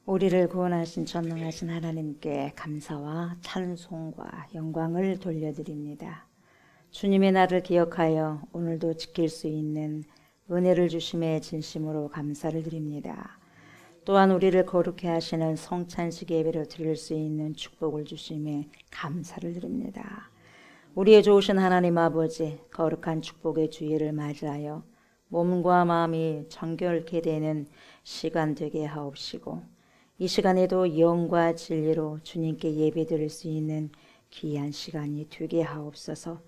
우리를 구원하신 전능하신 하나님께 감사와 찬송과 영광을 돌려드립니다. 주님의 날을 기억하여 오늘도 지킬 수 있는 은혜를 주심에 진심으로 감사를 드립니다. 또한 우리를 거룩해 하시는 성찬식 예배를 드릴 수 있는 축복을 주심에 감사를 드립니다. 우리의 좋으신 하나님 아버지, 거룩한 축복의 주일을 맞이하여 몸과 마음이 정결케 되는 시간 되게 하옵시고, 이 시간에도 영과 진리로 주님께 예배드릴 수 있는 귀한 시간이 되게 하옵소서.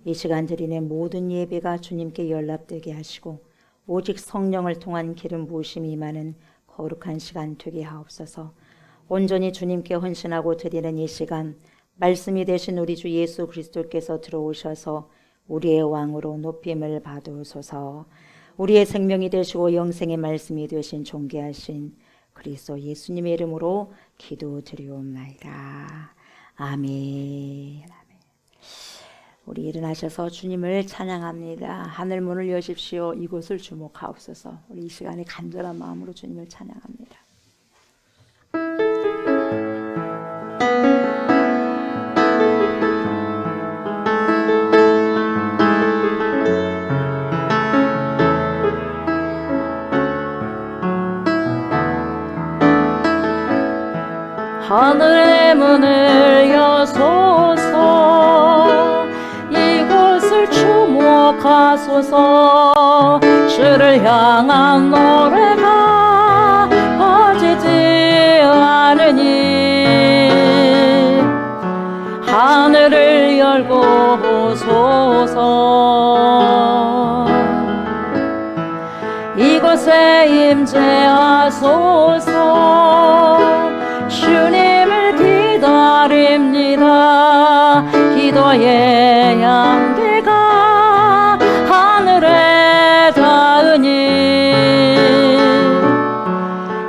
이 시간 드리는 모든 예배가 주님께 연락되게 하시고 오직 성령을 통한 기름 부으심이 임하는 거룩한 시간 되게 하옵소서. 온전히 주님께 헌신하고 드리는 이 시간, 말씀이 되신 우리 주 예수 그리스도께서 들어오셔서 우리의 왕으로 높임을 받으소서. 우리의 생명이 되시고 영생의 말씀이 되신 존귀하신 그리스도 예수님의 이름으로 기도드리옵나이다. 아멘. 우리 일어나셔서 주님을 찬양합니다. 하늘 문을 여십시오. 이곳을 주목하옵소서. 우리 이 시간에 간절한 마음으로 주님을 찬양합니다. 하늘의 문을 여소서. 이곳을 주목하소서. 주를 향한 노래가 꺼지지 않으니 하늘을 열고 보소서. 이곳에 임재하소서. 주님을 기다립니다. 기도의 양대가 하늘에 닿으니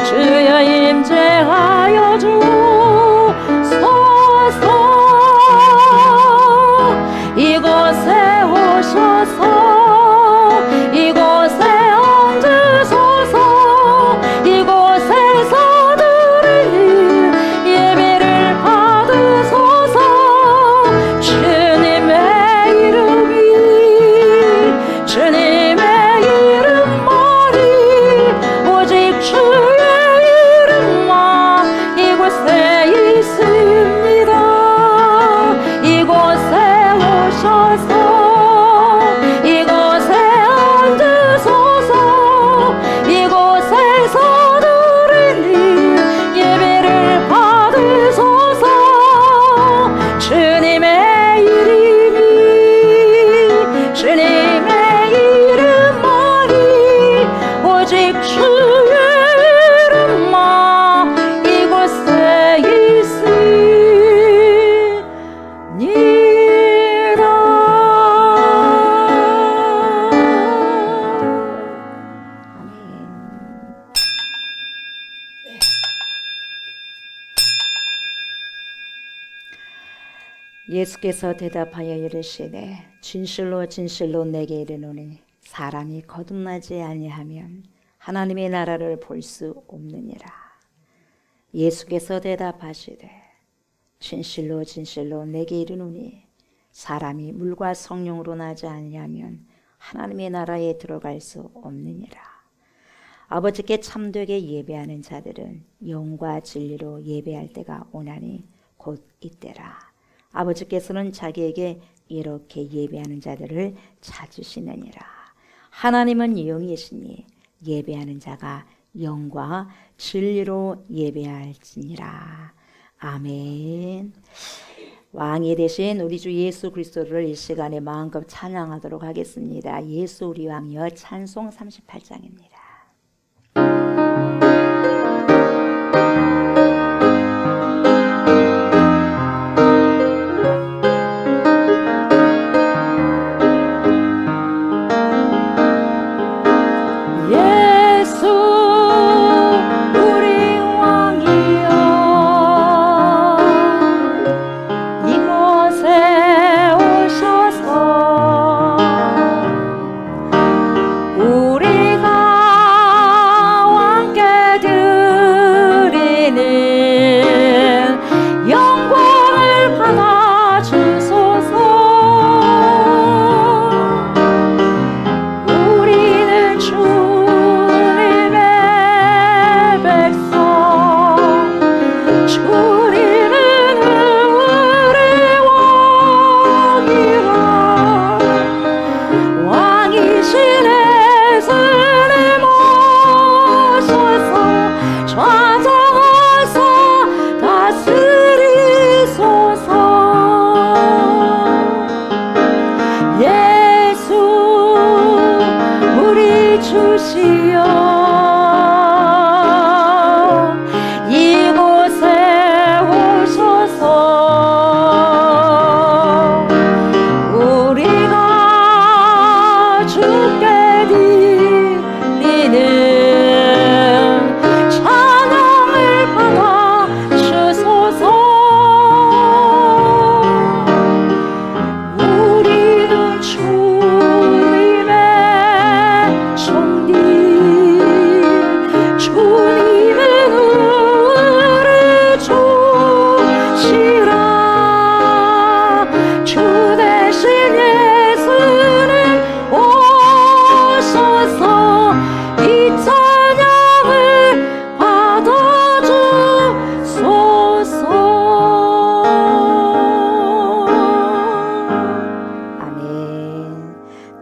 주여 임재하여 주소서. 이곳에 오셔서 이곳에 앉으소서. 이곳에서 예수께서 대답하여 이르시되 진실로 진실로 내게 이르노니 사람이 거듭나지 아니하면 하나님의 나라를 볼 수 없느니라. 예수께서 대답하시되 진실로 진실로 내게 이르노니 사람이 물과 성령으로 나지 아니하면 하나님의 나라에 들어갈 수 없느니라. 아버지께 참되게 예배하는 자들은 영과 진리로 예배할 때가 오나니 곧 이때라. 아버지께서는 자기에게 이렇게 예배하는 자들을 찾으시느니라. 하나님은 영이시니 예배하는 자가 영과 진리로 예배할지니라. 아멘. 왕이 되신 우리 주 예수 그리스도를 이 시간에 마음껏 찬양하도록 하겠습니다. 예수 우리 왕이여 찬송 38장입니다. 우리가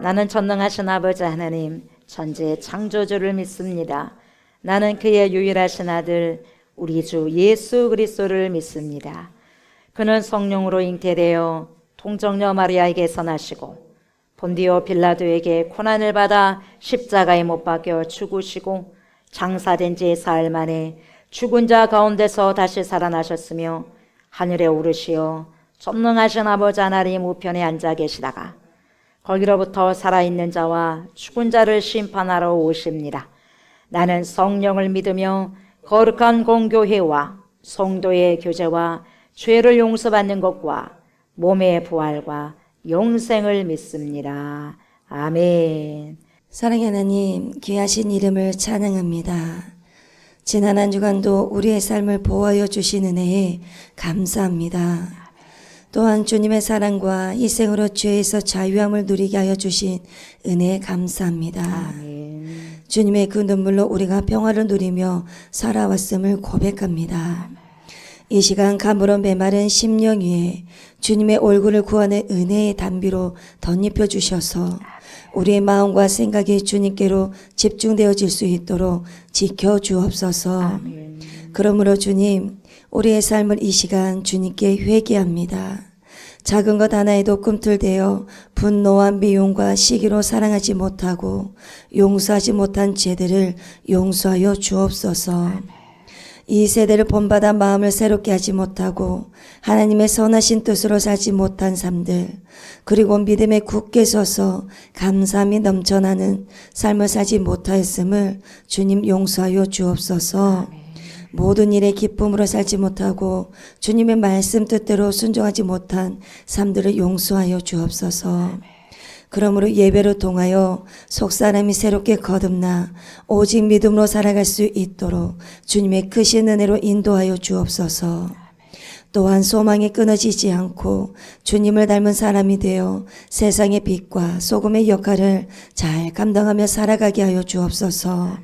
나는 전능하신 아버지 하나님, 천지의 창조주를 믿습니다. 나는 그의 유일하신 아들 우리 주 예수 그리스도를 믿습니다. 그는 성령으로 잉태되어 동정녀 마리아에게서 나시고 본디오 빌라도에게 고난을 받아 십자가에 못 박혀 죽으시고 장사된 지 사흘 만에 죽은 자 가운데서 다시 살아나셨으며 하늘에 오르시어 전능하신 아버지 하나님 우편에 앉아 계시다가 거기로부터 살아있는 자와 죽은 자를 심판하러 오십니다. 나는 성령을 믿으며 거룩한 공교회와 성도의 교제와 죄를 용서받는 것과 몸의 부활과 영생을 믿습니다. 아멘. 사랑의 하나님, 귀하신 이름을 찬양합니다. 지난 한 주간도 우리의 삶을 보호하여 주신 은혜에 감사합니다. 또한 주님의 사랑과 희생으로 죄에서 자유함을 누리게 하여 주신 은혜에 감사합니다. 아멘. 주님의 그 눈물로 우리가 평화를 누리며 살아왔음을 고백합니다. 이 시간 가물어 메마른 심령 위에 주님의 얼굴을 구하는 은혜의 단비로 덧입혀 주셔서 우리의 마음과 생각이 주님께로 집중되어질 수 있도록 지켜주옵소서. 아멘. 그러므로 주님, 우리의 삶을 이 시간 주님께 회개합니다. 작은 것 하나에도 꿈틀대어 분노와 미움과 시기로 사랑하지 못하고 용서하지 못한 죄들을 용서하여 주옵소서. 이 세대를 본받아 마음을 새롭게 하지 못하고 하나님의 선하신 뜻으로 살지 못한 삶들, 그리고 믿음에 굳게 서서 감사함이 넘쳐나는 삶을 살지 못하였음을 주님 용서하여 주옵소서. 모든 일에 기쁨으로 살지 못하고 주님의 말씀 뜻대로 순종하지 못한 삶들을 용서하여 주옵소서. 그러므로 예배로 통하여 속사람이 새롭게 거듭나 오직 믿음으로 살아갈 수 있도록 주님의 크신 은혜로 인도하여 주옵소서. 또한 소망이 끊어지지 않고 주님을 닮은 사람이 되어 세상의 빛과 소금의 역할을 잘 감당하며 살아가게 하여 주옵소서.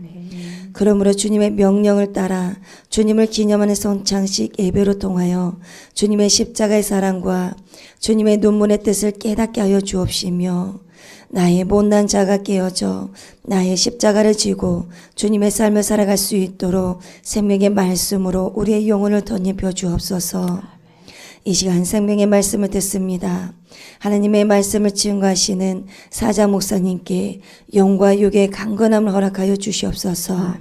그러므로 주님의 명령을 따라 주님을 기념하는 성찬식 예배로 통하여 주님의 십자가의 사랑과 주님의 눈물의 뜻을 깨닫게 하여 주옵시며 나의 못난 자가 깨어져 나의 십자가를 지고 주님의 삶을 살아갈 수 있도록 생명의 말씀으로 우리의 영혼을 덧입혀 주옵소서. 이 시간 생명의 말씀을 듣습니다. 하나님의 말씀을 증거하시는 사자 목사님께 영과 육의 강건함을 허락하여 주시옵소서.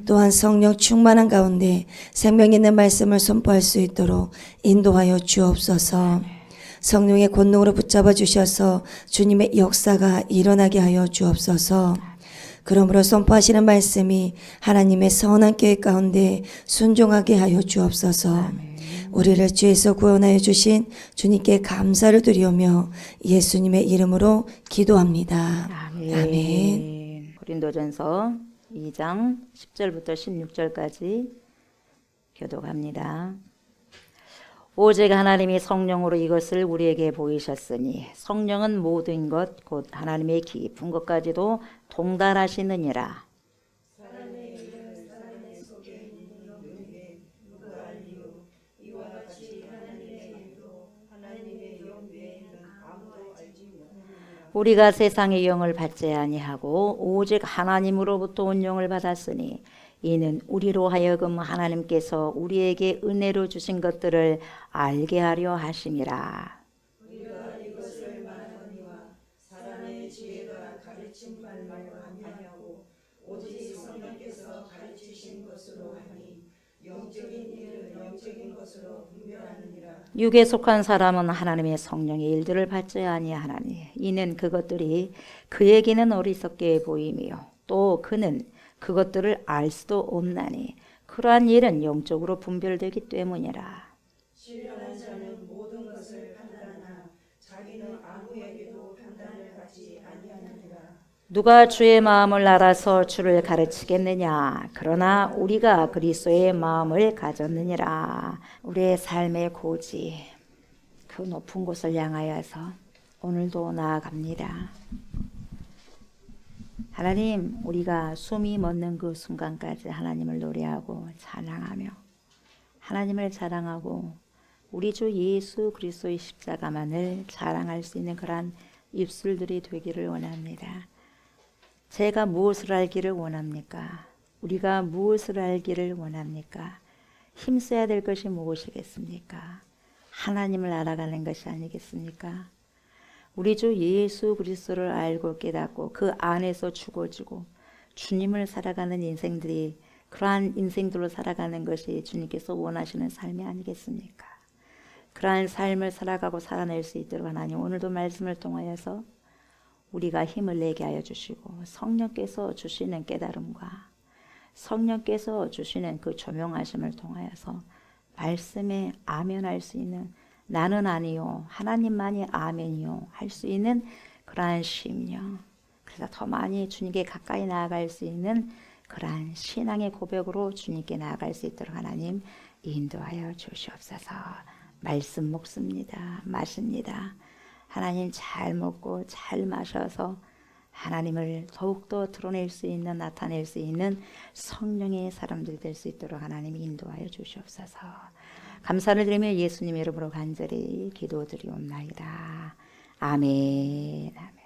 또한 성령 충만한 가운데 생명 있는 말씀을 선포할 수 있도록 인도하여 주옵소서. 성령의 권능으로 붙잡아 주셔서 주님의 역사가 일어나게 하여 주옵소서. 그러므로 선포하시는 말씀이 하나님의 선한 계획 가운데 순종하게 하여 주옵소서. 우리를 죄에서 구원하여 주신 주님께 감사를 드리오며 예수님의 이름으로 기도합니다. 아멘. 고린도전서 2장 10절부터 16절까지 교독합니다. 오직 하나님이 성령으로 이것을 우리에게 보이셨으니 성령은 모든 것 곧 하나님의 깊은 것까지도 통달하시느니라. 우리가 세상의 영을 받지 아니하고 오직 하나님으로부터 온 영을 받았으니 이는 우리로 하여금 하나님께서 우리에게 은혜로 주신 것들을 알게 하려 하심이라. 우리가 이것을 말하거니와 사람의 지혜가 가르친 말로 아니하고 오직 성령께서 가르치신 것으로 하니 영적인 일은 영적인 것으로 분별하느니라. 육에 속한 사람은 하나님의 성령의 일들을 받지 아니하나니 이는 그것들이 그에게는 어리석게 보이며 또 그는 그것들을 알 수도 없나니 그러한 일은 영적으로 분별되기 때문이라. 신령한 자는 모든 것을 판단하나 자기는 아무에게도 판단을 받지 아니하느니라. 누가 주의 마음을 알아서 주를 가르치겠느냐? 그러나 우리가 그리스도의 마음을 가졌느니라. 우리의 삶의 고지, 그 높은 곳을 향하여서 오늘도 나아갑니다. 하나님, 우리가 숨이 멎는 그 순간까지 하나님을 노래하고 찬양하며 하나님을 자랑하고 우리 주 예수 그리스도의 십자가만을 자랑할 수 있는 그러한 입술들이 되기를 원합니다. 제가 무엇을 알기를 원합니까? 우리가 무엇을 알기를 원합니까? 힘써야 될 것이 무엇이겠습니까? 하나님을 알아가는 것이 아니겠습니까? 우리 주 예수 그리스도를 알고 깨닫고 그 안에서 죽어지고 주님을 살아가는 인생들이 그러한 인생들로 살아가는 것이 주님께서 원하시는 삶이 아니겠습니까? 그러한 삶을 살아가고 살아낼 수 있도록 하나님 오늘도 말씀을 통하여서 우리가 힘을 내게 하여 주시고 성령께서 주시는 깨달음과 성령께서 주시는 그 조명하심을 통하여서 말씀에 아멘할 수 있는 나는 아니요 하나님만이 아멘이요 할 수 있는 그러한 심령, 그래서 더 많이 주님께 가까이 나아갈 수 있는 그러한 신앙의 고백으로 주님께 나아갈 수 있도록 하나님 인도하여 주시옵소서. 말씀 먹습니다. 마십니다. 하나님 잘 먹고 잘 마셔서 하나님을 더욱더 드러낼 수 있는 나타낼 수 있는 성령의 사람들이 될 수 있도록 하나님 인도하여 주시옵소서. 감사를 드리며 예수님의 이름으로 간절히 기도드리옵나이다. 아멘. 아멘.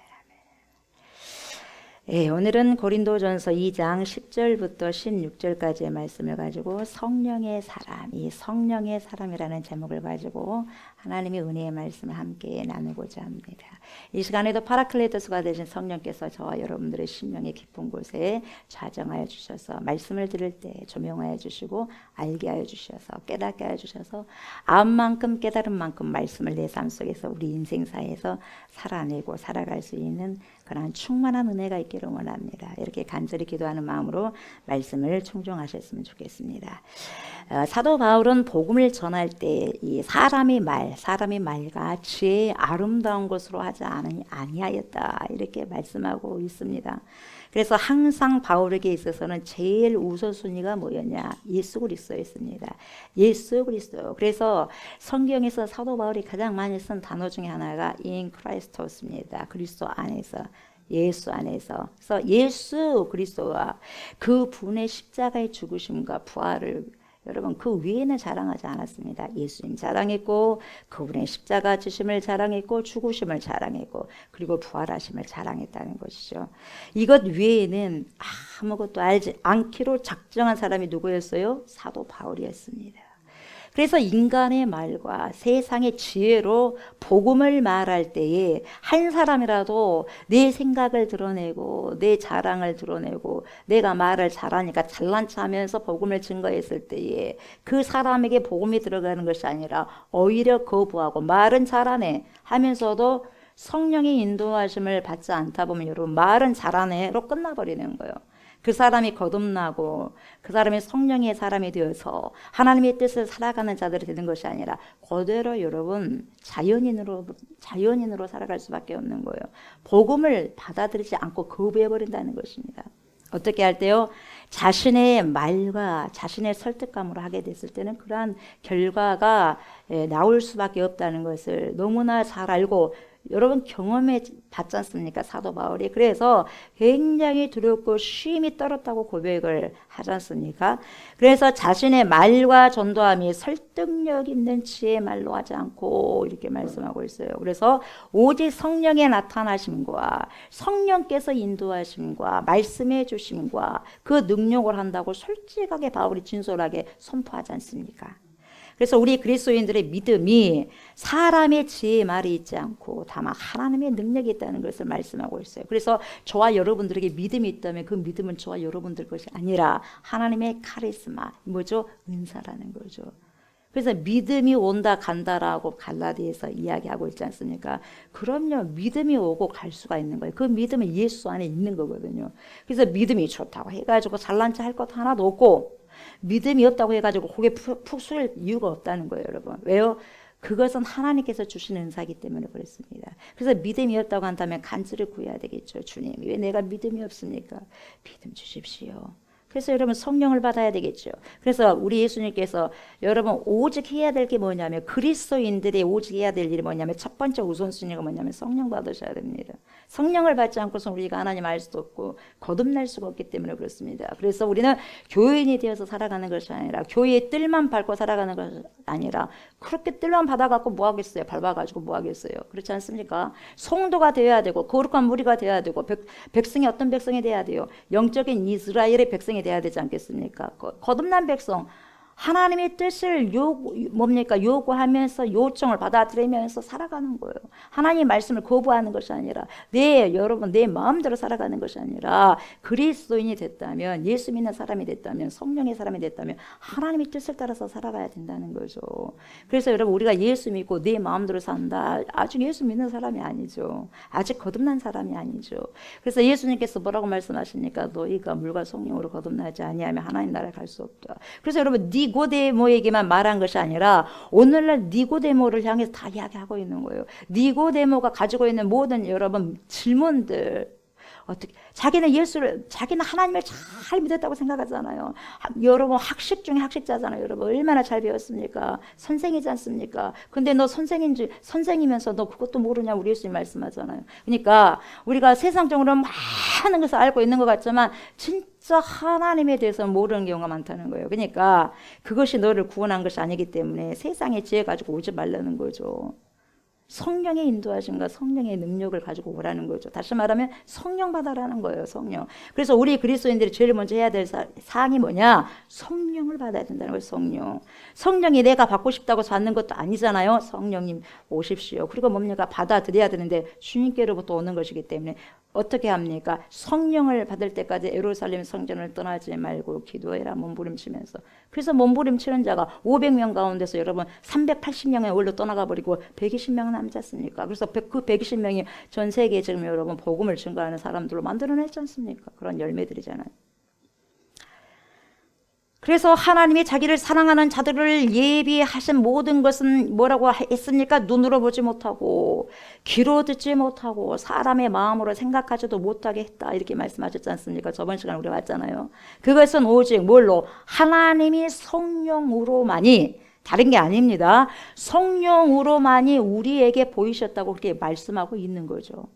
예, 오늘은 고린도전서 2장 10절부터 16절까지의 말씀을 가지고 성령의 사람, 이 성령의 사람이라는 제목을 가지고 하나님의 은혜의 말씀을 함께 나누고자 합니다. 이 시간에도 파라클레토스가 되신 성령께서 저와 여러분들의 심령의 깊은 곳에 좌정하여 주셔서 말씀을 들을 때 조명하여 주시고 알게 하여 주셔서 깨닫게 하여 주셔서 아만큼 깨달은 만큼 말씀을 내 삶 속에서 우리 인생사에서 살아내고 살아갈 수 있는 그러한 충만한 은혜가 있기를 원합니다. 이렇게 간절히 기도하는 마음으로 말씀을 충종하셨으면 좋겠습니다. 사도 바울은 복음을 전할 때 이 사람의 말과 지혜의 아름다운 것으로 하지 아니하였다 이렇게 말씀하고 있습니다. 그래서 항상 바울에게 있어서는 제일 우선순위가 뭐였냐? 예수 그리스도였습니다. 예수 그리스도. 그래서 성경에서 사도 바울이 가장 많이 쓴 단어 중에 하나가 in Christos입니다. 그리스도 안에서. 예수 안에서. 그래서 예수 그리스도와 그 분의 십자가의 죽으심과 부활을 여러분 그 위에는 자랑하지 않았습니다. 예수님 자랑했고 그분의 십자가 지심을 자랑했고 죽으심을 자랑했고 그리고 부활하심을 자랑했다는 것이죠. 이것 외에는 아무것도 알지 않기로 작정한 사람이 누구였어요? 사도 바울이었습니다. 그래서 인간의 말과 세상의 지혜로 복음을 말할 때에 한 사람이라도 내 생각을 드러내고 내 자랑을 드러내고 내가 말을 잘하니까 잘난 척하면서 복음을 증거했을 때에 그 사람에게 복음이 들어가는 것이 아니라 오히려 거부하고 말은 잘하네 하면서도 성령의 인도하심을 받지 않다 보면 여러분 말은 잘하네로 끝나버리는 거예요. 그 사람이 거듭나고 그 사람이 성령의 사람이 되어서 하나님의 뜻을 살아가는 자들이 되는 것이 아니라 그대로 여러분 자연인으로 살아갈 수밖에 없는 거예요. 복음을 받아들이지 않고 거부해버린다는 것입니다. 어떻게 할 때요? 자신의 말과 자신의 설득감으로 하게 됐을 때는 그러한 결과가 나올 수밖에 없다는 것을 너무나 잘 알고 여러분 경험해 봤지 않습니까? 사도 바울이. 그래서 굉장히 두렵고 쉼이 떨었다고 고백을 하지 않습니까? 그래서 자신의 말과 전도함이 설득력 있는 지혜의 말로 하지 않고 이렇게 말씀하고 있어요. 그래서 오직 성령의 나타나심과 성령께서 인도하심과 말씀해 주심과 그 능력을 한다고 솔직하게 바울이 진솔하게 선포하지 않습니까? 그래서 우리 그리스도인들의 믿음이 사람의 지혜의 말이 있지 않고 다만 하나님의 능력이 있다는 것을 말씀하고 있어요. 그래서 저와 여러분들에게 믿음이 있다면 그 믿음은 저와 여러분들 것이 아니라 하나님의 카리스마, 뭐죠? 은사라는 거죠. 그래서 믿음이 온다 간다라고 갈라디아에서 이야기하고 있지 않습니까? 그럼요. 믿음이 오고 갈 수가 있는 거예요. 그 믿음은 예수 안에 있는 거거든요. 그래서 믿음이 좋다고 해가지고 잘난 체 할 것 하나도 없고 믿음이 없다고 해가지고 고개 푹 숙일 이유가 없다는 거예요, 여러분. 왜요? 그것은 하나님께서 주신 은사이기 때문에 그렇습니다. 그래서 믿음이 없다고 한다면 간절히 구해야 되겠죠. 주님, 왜 내가 믿음이 없습니까? 믿음 주십시오. 그래서 여러분 성령을 받아야 되겠죠. 그래서 우리 예수님께서 여러분 오직 해야 될 게 뭐냐면 그리스도인들이 오직 해야 될 일이 뭐냐면 첫 번째 우선순위가 뭐냐면 성령 받으셔야 됩니다. 성령을 받지 않고서 우리가 하나님 알 수도 없고 거듭날 수가 없기 때문에 그렇습니다. 그래서 우리는 교인이 되어서 살아가는 것이 아니라 교회의 뜰만 밟고 살아가는 것이 아니라 그렇게 뜰만 받아갖고 뭐 하겠어요? 밟아가지고 뭐 하겠어요? 그렇지 않습니까? 성도가 되어야 되고 거룩한 무리가 되어야 되고 백성이 어떤 백성이 돼야 돼요? 영적인 이스라엘의 백성이 돼야 되지 않겠습니까? 거듭난 백성 하나님의 뜻을 요구하면서 요청을 받아들이면서 살아가는 거예요. 하나님의 말씀을 거부하는 것이 아니라 여러분 내 마음대로 살아가는 것이 아니라 그리스도인이 됐다면 예수 믿는 사람이 됐다면 성령의 사람이 됐다면 하나님의 뜻을 따라서 살아가야 된다는 거죠. 그래서 여러분 우리가 예수 믿고 내 마음대로 산다. 아직 예수 믿는 사람이 아니죠. 아직 거듭난 사람이 아니죠. 그래서 예수님께서 뭐라고 말씀하십니까? 너희가 물과 성령으로 거듭나지 아니하면 하나님 나라에 갈 수 없다. 그래서 여러분 니고데모에게만 말한 것이 아니라 오늘날 니고데모를 향해서 다 이야기하고 있는 거예요. 니고데모가 가지고 있는 모든 여러분 질문들 어떻게 자기는 하나님을 잘 믿었다고 생각하잖아요. 여러분 학식 중에 학식자잖아요. 여러분 얼마나 잘 배웠습니까? 선생이지 않습니까? 근데 너 선생이면서 너 그것도 모르냐 우리 예수님 말씀하잖아요. 그러니까 우리가 세상적으로 많은 것을 알고 있는 것 같지만 진짜 하나님에 대해서 모르는 경우가 많다는 거예요. 그러니까 그것이 너를 구원한 것이 아니기 때문에 세상의 지혜 가지고 오지 말라는 거죠. 성령의 인도하심과 성령의 능력을 가지고 오라는 거죠. 다시 말하면 성령 받아라는 거예요. 성령. 그래서 우리 그리스도인들이 제일 먼저 해야 될 사항이 뭐냐? 성령을 받아야 된다는 거예요. 성령. 성령이 내가 받고 싶다고 받는 것도 아니잖아요. 성령님 오십시오. 그리고 뭡니까? 받아들여야 되는데 주님께로부터 오는 것이기 때문에 어떻게 합니까? 성령을 받을 때까지 예루살렘 성전을 떠나지 말고 기도해라 몸부림치면서. 그래서 몸부림치는 자가 500명 가운데서 여러분 380명의 올로 떠나가 버리고 120명 남지 않습니까? 그래서 그 120명이 전 세계에 지금 여러분 복음을 증거하는 사람들로 만들어냈지 않습니까? 그런 열매들이잖아요. 그래서 하나님이 자기를 사랑하는 자들을 예비하신 모든 것은 뭐라고 했습니까? 눈으로 보지 못하고 귀로 듣지 못하고 사람의 마음으로 생각하지도 못하게 했다 이렇게 말씀하셨지 않습니까? 저번 시간에 우리가 봤잖아요. 그것은 오직 뭘로? 하나님이 성령으로만이 다른 게 아닙니다. 성령으로만이 우리에게 보이셨다고 그렇게 말씀하고 있는 거죠.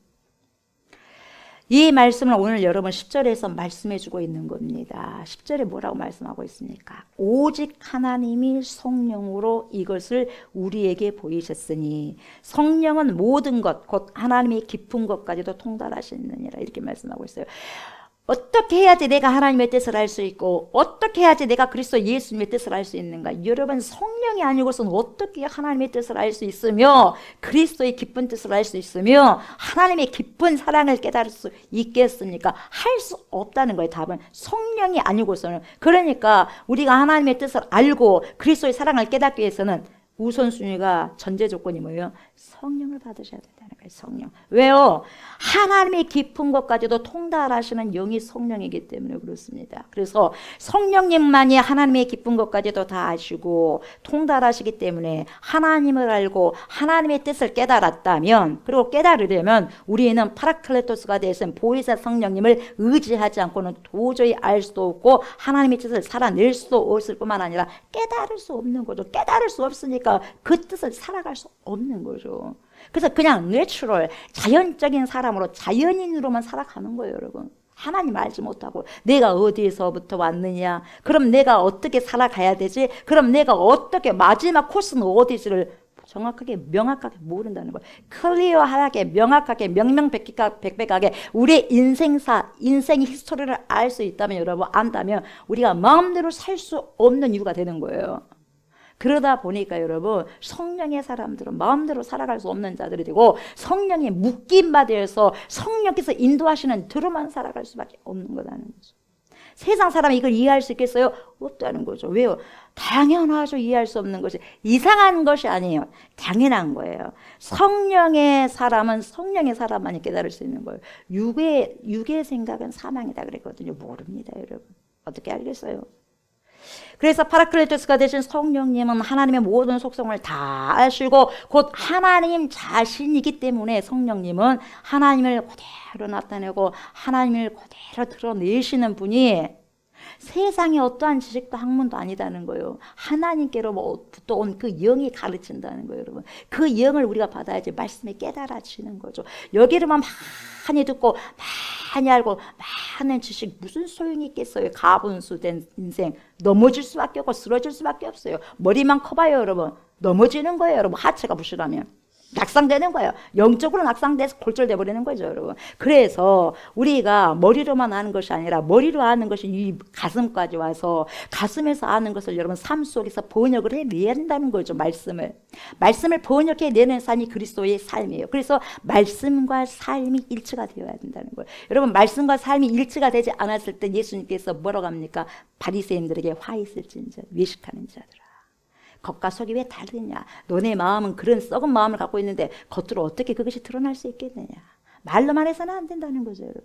이 말씀을 오늘 여러분 10절에서 말씀해 주고 있는 겁니다. 10절에 뭐라고 말씀하고 있습니까? 오직 하나님이 성령으로 이것을 우리에게 보이셨으니 성령은 모든 것 곧 하나님의 깊은 것까지도 통달하시느니라 이렇게 말씀하고 있어요. 어떻게 해야지 내가 하나님의 뜻을 알 수 있고 어떻게 해야지 내가 그리스도 예수님의 뜻을 알 수 있는가? 여러분 성령이 아니고서는 어떻게 하나님의 뜻을 알 수 있으며 그리스도의 깊은 뜻을 알 수 있으며 하나님의 깊은 사랑을 깨달을 수 있겠습니까? 할 수 없다는 거예요. 답은 성령이 아니고서는. 그러니까 우리가 하나님의 뜻을 알고 그리스도의 사랑을 깨닫기 위해서는 우선순위가 전제 조건이 뭐예요? 성령을 받으셔야 된다는 거예요. 성령. 왜요? 하나님의 깊은 것까지도 통달하시는 영이 성령이기 때문에 그렇습니다. 그래서 성령님만이 하나님의 깊은 것까지도 다 아시고 통달하시기 때문에 하나님을 알고 하나님의 뜻을 깨달았다면 그리고 깨달으려면 우리는 파라클레토스가 되신 보혜사 성령님을 의지하지 않고는 도저히 알 수도 없고 하나님의 뜻을 살아낼 수도 없을 뿐만 아니라 깨달을 수 없는 거죠. 깨달을 수 없으니까 그 뜻을 살아갈 수 없는 거죠. 그래서 그냥 내추럴 자연적인 사람으로 자연인으로만 살아가는 거예요. 여러분 하나님 알지 못하고 내가 어디에서부터 왔느냐 그럼 내가 어떻게 살아가야 되지 그럼 내가 어떻게 마지막 코스는 어디지를 정확하게 명확하게 모른다는 거예요. 클리어하게 명확하게 명명백백하게 우리의 인생의 히스토리를 알 수 있다면 여러분 안다면 우리가 마음대로 살 수 없는 이유가 되는 거예요. 그러다 보니까 여러분 성령의 사람들은 마음대로 살아갈 수 없는 자들이 되고 성령의 묶임받아서 성령께서 인도하시는 대로만 살아갈 수밖에 없는 거라는 거죠. 세상 사람이 이걸 이해할 수 있겠어요? 없다는 거죠. 왜요? 당연하죠. 이해할 수 없는 것이 이상한 것이 아니에요. 당연한 거예요. 성령의 사람은 성령의 사람만이 깨달을 수 있는 거예요. 육의 생각은 사망이다 그랬거든요. 모릅니다 여러분. 어떻게 알겠어요? 그래서 파라클레토스가 되신 성령님은 하나님의 모든 속성을 다 아시고 곧 하나님 자신이기 때문에 성령님은 하나님을 그대로 나타내고 하나님을 그대로 드러내시는 분이 세상에 어떠한 지식도 학문도 아니다는 거예요. 하나님께로부터 온 그 영이 가르친다는 거예요, 여러분. 그 영을 우리가 받아야지 말씀에 깨달아지는 거죠. 여기로만 많이 듣고 많이 알고 많은 지식 무슨 소용이 있겠어요. 가분수된 인생 넘어질 수밖에 없고 쓰러질 수밖에 없어요. 머리만 커봐요, 여러분. 넘어지는 거예요, 여러분. 하체가 부실하면 낙상되는 거예요. 영적으로 낙상돼서 골절돼 버리는 거죠, 여러분. 그래서 우리가 머리로만 아는 것이 아니라 머리로 아는 것이 이 가슴까지 와서 가슴에서 아는 것을 여러분 삶 속에서 번역을 해내야 된다는 거죠. 말씀을 번역해내는 삶이 그리스도의 삶이에요. 그래서 말씀과 삶이 일치가 되어야 된다는 거예요. 여러분, 말씀과 삶이 일치가 되지 않았을 때 예수님께서 뭐라고 합니까? 바리새인들에게 화 있을진저 외식하는 자들아, 겉과 속이 왜 다르냐? 너네 마음은 그런 썩은 마음을 갖고 있는데 겉으로 어떻게 그것이 드러날 수 있겠느냐? 말로만 해서는 안 된다는 거죠, 여러분.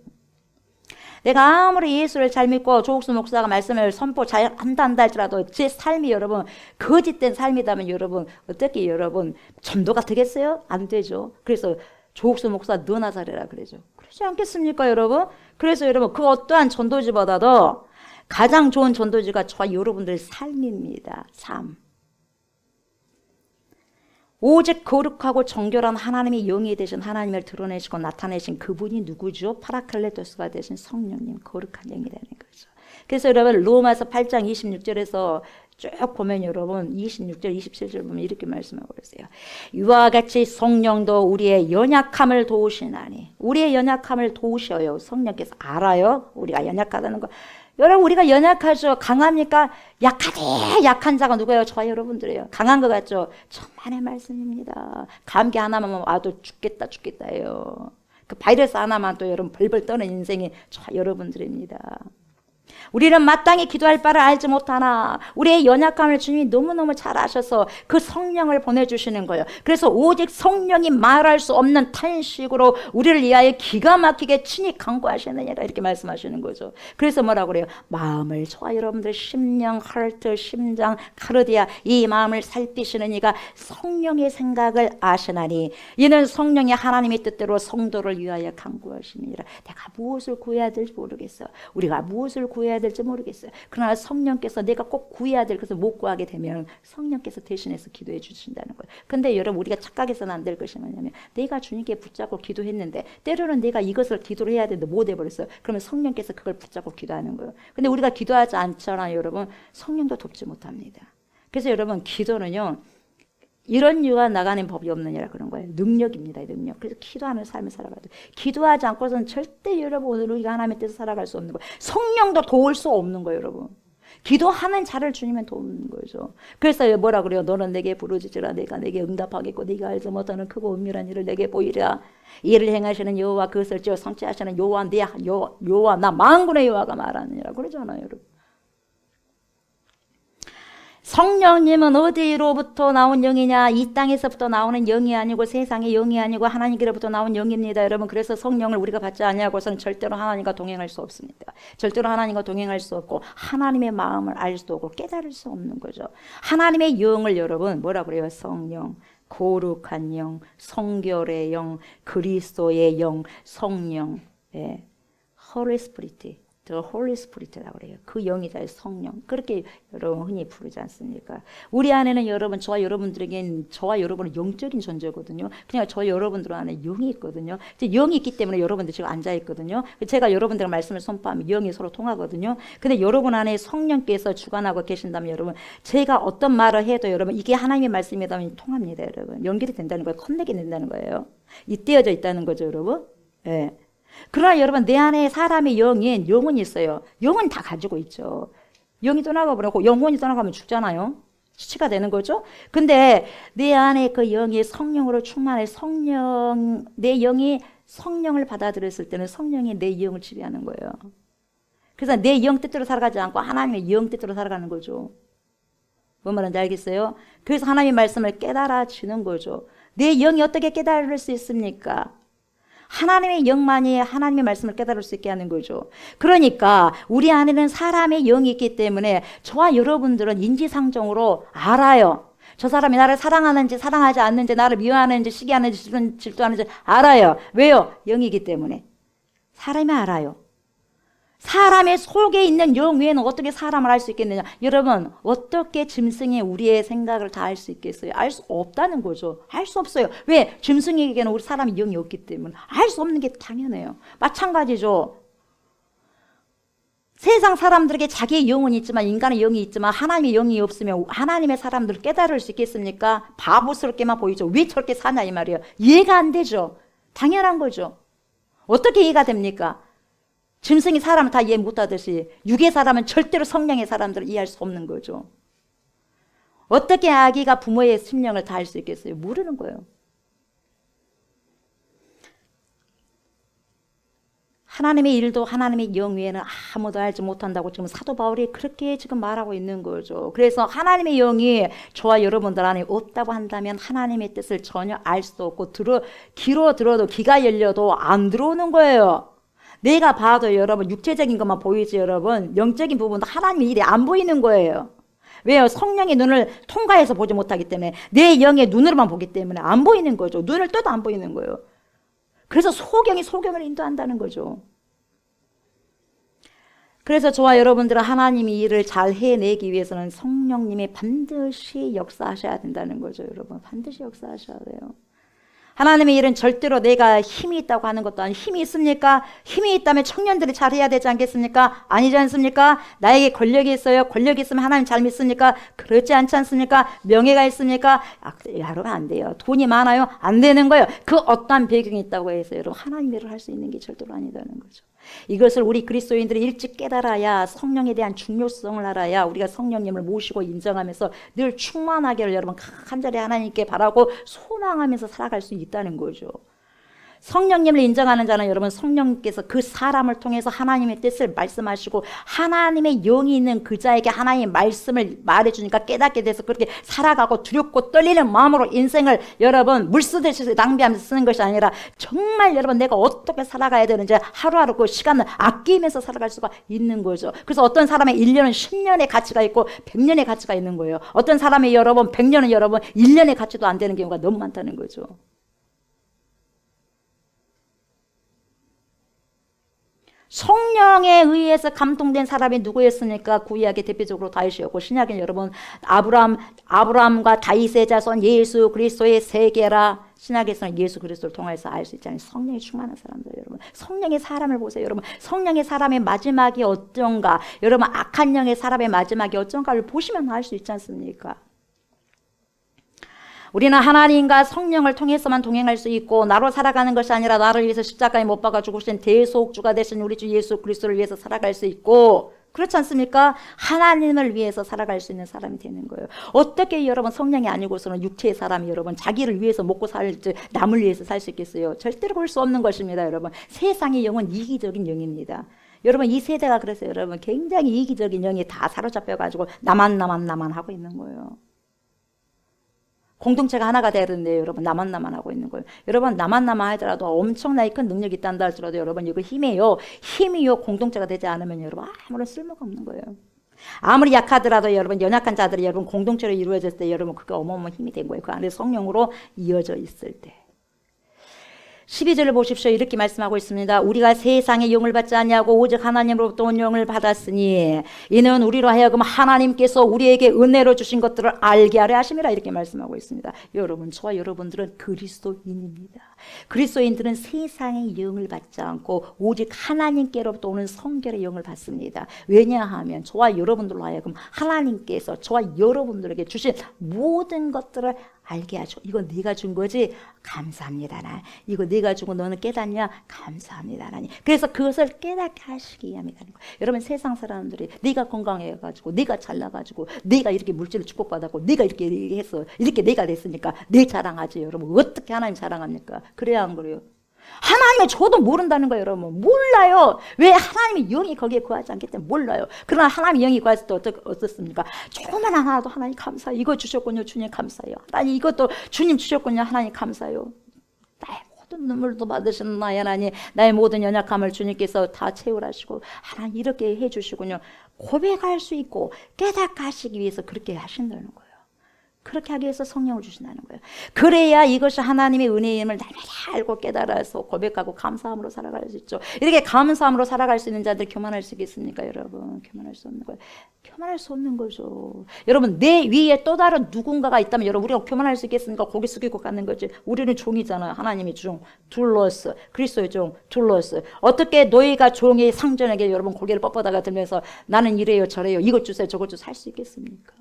내가 아무리 예수를 잘 믿고 조옥수 목사가 말씀을 선포 잘 한다 할지라도 제 삶이 여러분 거짓된 삶이다면 여러분 어떻게 여러분 전도가 되겠어요? 안 되죠. 그래서 조옥수 목사 너나 잘해라 그러죠. 그렇지 않겠습니까, 여러분? 그래서 여러분 그 어떠한 전도지보다도 가장 좋은 전도지가 저와 여러분들의 삶입니다. 삶. 오직 거룩하고 정결한 하나님의 영이 되신 하나님을 드러내시고 나타내신 그분이 누구죠? 파라클레토스가 되신 성령님, 거룩한 영이 되는 거죠. 그래서 여러분 로마서 8장 26절에서 쭉 보면 여러분 26절 27절 보면 이렇게 말씀하고 있어요. 이와 같이 성령도 우리의 연약함을 도우시나니, 우리의 연약함을 도우셔요. 성령께서 알아요, 우리가 연약하다는 거. 여러분 우리가 연약하죠? 강합니까? 약하대. 약한 자가 누구예요? 저와 여러분들이에요. 강한 것 같죠? 천만의 말씀입니다. 감기 하나만 와도 죽겠다예요. 그 바이러스 하나만 또 여러분 벌벌 떠는 인생이 저와 여러분들입니다. 우리는 마땅히 기도할 바를 알지 못하나 우리의 연약함을 주님이 너무너무 잘 아셔서 그 성령을 보내주시는 거예요. 그래서 오직 성령이 말할 수 없는 탄식으로 우리를 위하여 기가 막히게 친히 간구하시느니라 이렇게 말씀하시는 거죠. 그래서 뭐라고 그래요? 마음을, 저와 여러분들 심령, 하트, 심장, 카르디아 이 마음을 살피시는 이가 성령의 생각을 아시나니 이는 성령이 하나님의 뜻대로 성도를 위하여 간구하시니라. 내가 무엇을 구해야 될지 모르겠어. 우리가 무엇을 구해야 될지 모르겠어요. 그러나 성령께서 내가 꼭 구해야 될 것을 못 구하게 되면 성령께서 대신해서 기도해 주신다는 거예요. 근데 여러분 우리가 착각해서는 안 될 것이 뭐냐면 내가 주님께 붙잡고 기도했는데 때로는 내가 이것을 기도를 해야 되는데 못 해버렸어요. 그러면 성령께서 그걸 붙잡고 기도하는 거예요. 근데 우리가 기도하지 않잖아요, 여러분. 성령도 돕지 못합니다. 그래서 여러분 기도는요 이런 이유가 나가는 법이 없느니라 그런 거예요. 능력입니다, 능력. 그래서 기도하는 삶을 살아가야 돼요. 기도하지 않고서는 절대 여러분 우리가 하나님의 뜻을 살아갈 수 없는 거예요. 성령도 도울 수 없는 거예요, 여러분. 기도하는 자를 주님은 도우는 거죠. 그래서 뭐라 그래요? 너는 내게 부르짖으라 내가 내게 응답하겠고 네가 알지 못하는 크고 은밀한 일을 내게 보이리라. 이를 행하시는 여호와 그것을 지어 성취하시는 여호와 여호와 나 만군의 여호와가 말하느니라 그러잖아요, 여러분. 성령님은 어디로부터 나온 영이냐? 이 땅에서부터 나오는 영이 아니고 세상의 영이 아니고 하나님께로부터 나온 영입니다, 여러분. 그래서 성령을 우리가 받지 아니하고서는 절대로 하나님과 동행할 수 없습니다. 절대로 하나님과 동행할 수 없고 하나님의 마음을 알 수도 없고 깨달을 수 없는 거죠. 하나님의 영을 여러분 뭐라 그래요? 성령, 거룩한 영, 성결의 영, 그리스도의 영, 성령, 예. Holy Spirit. The Holy Spirit라고 그래요. 그 영이 다 성령. 그렇게 여러분 흔히 부르지 않습니까? 우리 안에는 여러분, 저와 여러분들에겐 저와 여러분은 영적인 존재거든요. 그냥 저 여러분들 안에 영이 있거든요. 영이 있기 때문에 여러분들 지금 앉아 있거든요. 제가 여러분들 말씀을 선포하면 영이 서로 통하거든요. 근데 여러분 안에 성령께서 주관하고 계신다면 여러분, 제가 어떤 말을 해도 여러분 이게 하나님의 말씀이라면 통합니다, 여러분. 연결이 된다는 거예요. 커넥이 된다는 거예요. 띄어져 있다는 거죠, 여러분. 예. 그러나 여러분 내 안에 사람의 영은 있어요. 영은 다 가지고 있죠. 영이 떠나가버리고 영혼이 떠나가면 죽잖아요. 시체가 되는 거죠. 근데 내 안에 그 영이 성령으로 충만해 내 영이 성령을 받아들였을 때는 성령이 내 영을 지배하는 거예요. 그래서 내 영 뜻대로 살아가지 않고 하나님의 영 뜻대로 살아가는 거죠. 뭔 말인지 알겠어요? 그래서 하나님의 말씀을 깨달아지는 거죠. 내 영이 어떻게 깨달을 수 있습니까? 하나님의 영만이 하나님의 말씀을 깨달을 수 있게 하는 거죠. 그러니까 우리 안에는 사람의 영이 있기 때문에 저와 여러분들은 인지상정으로 알아요. 저 사람이 나를 사랑하는지 사랑하지 않는지, 나를 미워하는지 시기하는지 질투하는지 알아요. 왜요? 영이기 때문에. 사람이 알아요. 사람의 속에 있는 영 외에는 어떻게 사람을 알 수 있겠느냐. 여러분, 어떻게 짐승이 우리의 생각을 다 알 수 있겠어요? 알 수 없다는 거죠. 알 수 없어요. 왜? 짐승에게는 우리 사람의 영이 없기 때문에 알 수 없는 게 당연해요. 마찬가지죠. 세상 사람들에게 자기의 영은 있지만, 인간의 영이 있지만 하나님의 영이 없으면 하나님의 사람들을 깨달을 수 있겠습니까? 바보스럽게만 보이죠. 왜 저렇게 사냐 이 말이에요. 이해가 안 되죠. 당연한 거죠. 어떻게 이해가 됩니까? 짐승이 사람을 다 이해 못하듯이 육의 사람은 절대로 성령의 사람들을 이해할 수 없는 거죠. 어떻게 아기가 부모의 심령을 다 알 수 있겠어요? 모르는 거예요. 하나님의 일도 하나님의 영 외에는 아무도 알지 못한다고 지금 사도 바울이 그렇게 지금 말하고 있는 거죠. 그래서 하나님의 영이 저와 여러분들 안에 없다고 한다면 하나님의 뜻을 전혀 알 수도 없고 귀로 들어도 귀가 열려도 안 들어오는 거예요. 내가 봐도 여러분 육체적인 것만 보이지 여러분 영적인 부분도 하나님의 일이 안 보이는 거예요. 왜요? 성령의 눈을 통과해서 보지 못하기 때문에 내 영의 눈으로만 보기 때문에 안 보이는 거죠. 눈을 떠도 안 보이는 거예요. 그래서 소경이 소경을 인도한다는 거죠. 그래서 저와 여러분들은 하나님이 일을 잘 해내기 위해서는 성령님이 반드시 역사하셔야 된다는 거죠. 여러분 반드시 역사하셔야 돼요. 하나님의 일은 절대로 내가 힘이 있다고 하는 것도 아니고 힘이 있습니까? 힘이 있다면 청년들이 잘해야 되지 않겠습니까? 아니지 않습니까? 나에게 권력이 있어요. 권력이 있으면 하나님 잘 믿습니까? 그렇지 않지 않습니까? 명예가 있습니까? 여러분 안 돼요. 돈이 많아요? 안 되는 거예요. 그 어떠한 배경이 있다고 해서 여러분 하나님 일을 할 수 있는 게 절대로 아니다는 거죠. 이것을 우리 그리스도인들이 일찍 깨달아야 성령에 대한 중요성을 알아야 우리가 성령님을 모시고 인정하면서 늘 충만하기를 여러분 간절히 하나님께 바라고 소망하면서 살아갈 수 있다는 거죠. 성령님을 인정하는 자는 여러분 성령께서 그 사람을 통해서 하나님의 뜻을 말씀하시고 하나님의 영이 있는 그 자에게 하나님의 말씀을 말해주니까 깨닫게 돼서 그렇게 살아가고 두렵고 떨리는 마음으로 인생을 여러분 물 쓰듯이 낭비하면서 쓰는 것이 아니라 정말 여러분 내가 어떻게 살아가야 되는지 하루하루 그 시간을 아끼면서 살아갈 수가 있는 거죠. 그래서 어떤 사람의 1년은 10년의 가치가 있고 100년의 가치가 있는 거예요. 어떤 사람의 여러분 100년은 여러분 1년의 가치도 안 되는 경우가 너무 많다는 거죠. 성령에 의해서 감동된 사람이 누구였습니까? 구약의 대표적으로 다윗이었고 신약의 여러분 아브라함과 다윗의 자손 예수 그리스도의 세계라. 신약에서는 예수 그리스도를 통해서 알 수 있잖아요. 성령이 충만한 사람들 여러분. 성령의 사람을 보세요. 여러분 성령의 사람의 마지막이 어쩐가. 여러분 악한 영의 사람의 마지막이 어쩐가를 보시면 알 수 있지 않습니까? 우리는 하나님과 성령을 통해서만 동행할 수 있고 나로 살아가는 것이 아니라 나를 위해서 십자가에 못 박아 죽으신 대속주가 되신 우리 주 예수 그리스도를 위해서 살아갈 수 있고 그렇지 않습니까? 하나님을 위해서 살아갈 수 있는 사람이 되는 거예요. 어떻게 여러분 성령이 아니고서는 육체의 사람이 여러분 자기를 위해서 먹고 살지 남을 위해서 살 수 있겠어요? 절대로 그럴 수 없는 것입니다. 여러분 세상의 영은 이기적인 영입니다. 여러분 이 세대가 그래서 여러분 굉장히 이기적인 영이 다 사로잡혀가지고 나만 하고 있는 거예요. 공동체가 하나가 돼야 되는데 여러분 나만 하고 있는 거예요. 여러분 나만 하더라도 엄청나게 큰 능력이 있단다 할지라도 여러분 이거 힘이요 공동체가 되지 않으면 여러분 아무런 쓸모가 없는 거예요. 아무리 약하더라도 여러분 연약한 자들이 여러분 공동체로 이루어졌을 때 여러분 그게 어마어마한 힘이 된 거예요. 그 안에 성령으로 이어져 있을 때. 12절을 보십시오. 이렇게 말씀하고 있습니다. 우리가 세상의 영을 받지 아니하고 오직 하나님으로부터 온 영을 받았으니 이는 우리로 하여금 하나님께서 우리에게 은혜로 주신 것들을 알게 하려 하심이라 이렇게 말씀하고 있습니다. 여러분 저와 여러분들은 그리스도인입니다. 그리스도인들은 세상의 영을 받지 않고 오직 하나님께로부터 오는 성결의 영을 받습니다. 왜냐하면 저와 여러분들로 하여금 하나님께서 저와 여러분들에게 주신 모든 것들을 알게 하죠. 이거 네가 준 거지? 감사합니다. 나. 이거 네가 주고 너는 깨닫냐? 감사합니다. 나니. 그래서 그것을 깨닫게 하시기 위함이라는 거예요. 여러분 세상 사람들이 네가 건강해가지고 네가 잘나가지고 네가 이렇게 물질을 축복받았고 네가 이렇게 했어. 이렇게 내가 됐으니까 내 자랑하지. 여러분 어떻게 하나님 자랑합니까? 그래야 안 그래요? 하나님의 저도 모른다는 거예요. 여러분 몰라요. 왜? 하나님의 영이 거기에 거하지 않기 때문에 몰라요. 그러나 하나님의 영이 거했을 때 어떻습니까? 조그만 하나도 하나님 감사해요. 이거 주셨군요. 주님 감사해요. 아니 이것도 주님 주셨군요. 하나님 감사해요. 나의 모든 눈물도 받으시는 나의 하나님, 나의 모든 연약함을 주님께서 다 채우라시고 하나님 이렇게 해주시군요. 고백할 수 있고 깨닫게 하시기 위해서 그렇게 하신다는 거예요. 그렇게 하기 위해서 성령을 주신다는 거예요. 그래야 이것이 하나님의 은혜임을 날마다 알고 깨달아서 고백하고 감사함으로 살아갈 수 있죠. 이렇게 감사함으로 살아갈 수 있는 자들이 교만할 수 있겠습니까, 여러분? 교만할 수 없는 거예요. 교만할 수 없는 거죠. 여러분, 내 위에 또 다른 누군가가 있다면 여러분, 우리가 교만할 수 있겠습니까? 고개 숙이고 가는 거지. 우리는 종이잖아요. 하나님이 종, 둘러스, 그리스도의 종, 둘러스. 어떻게 너희가 종의 상전에게 여러분 고개를 뻣뻣하게 들면서 나는 이래요 저래요 이것 주세요 저것 주세요 할 수 있겠습니까?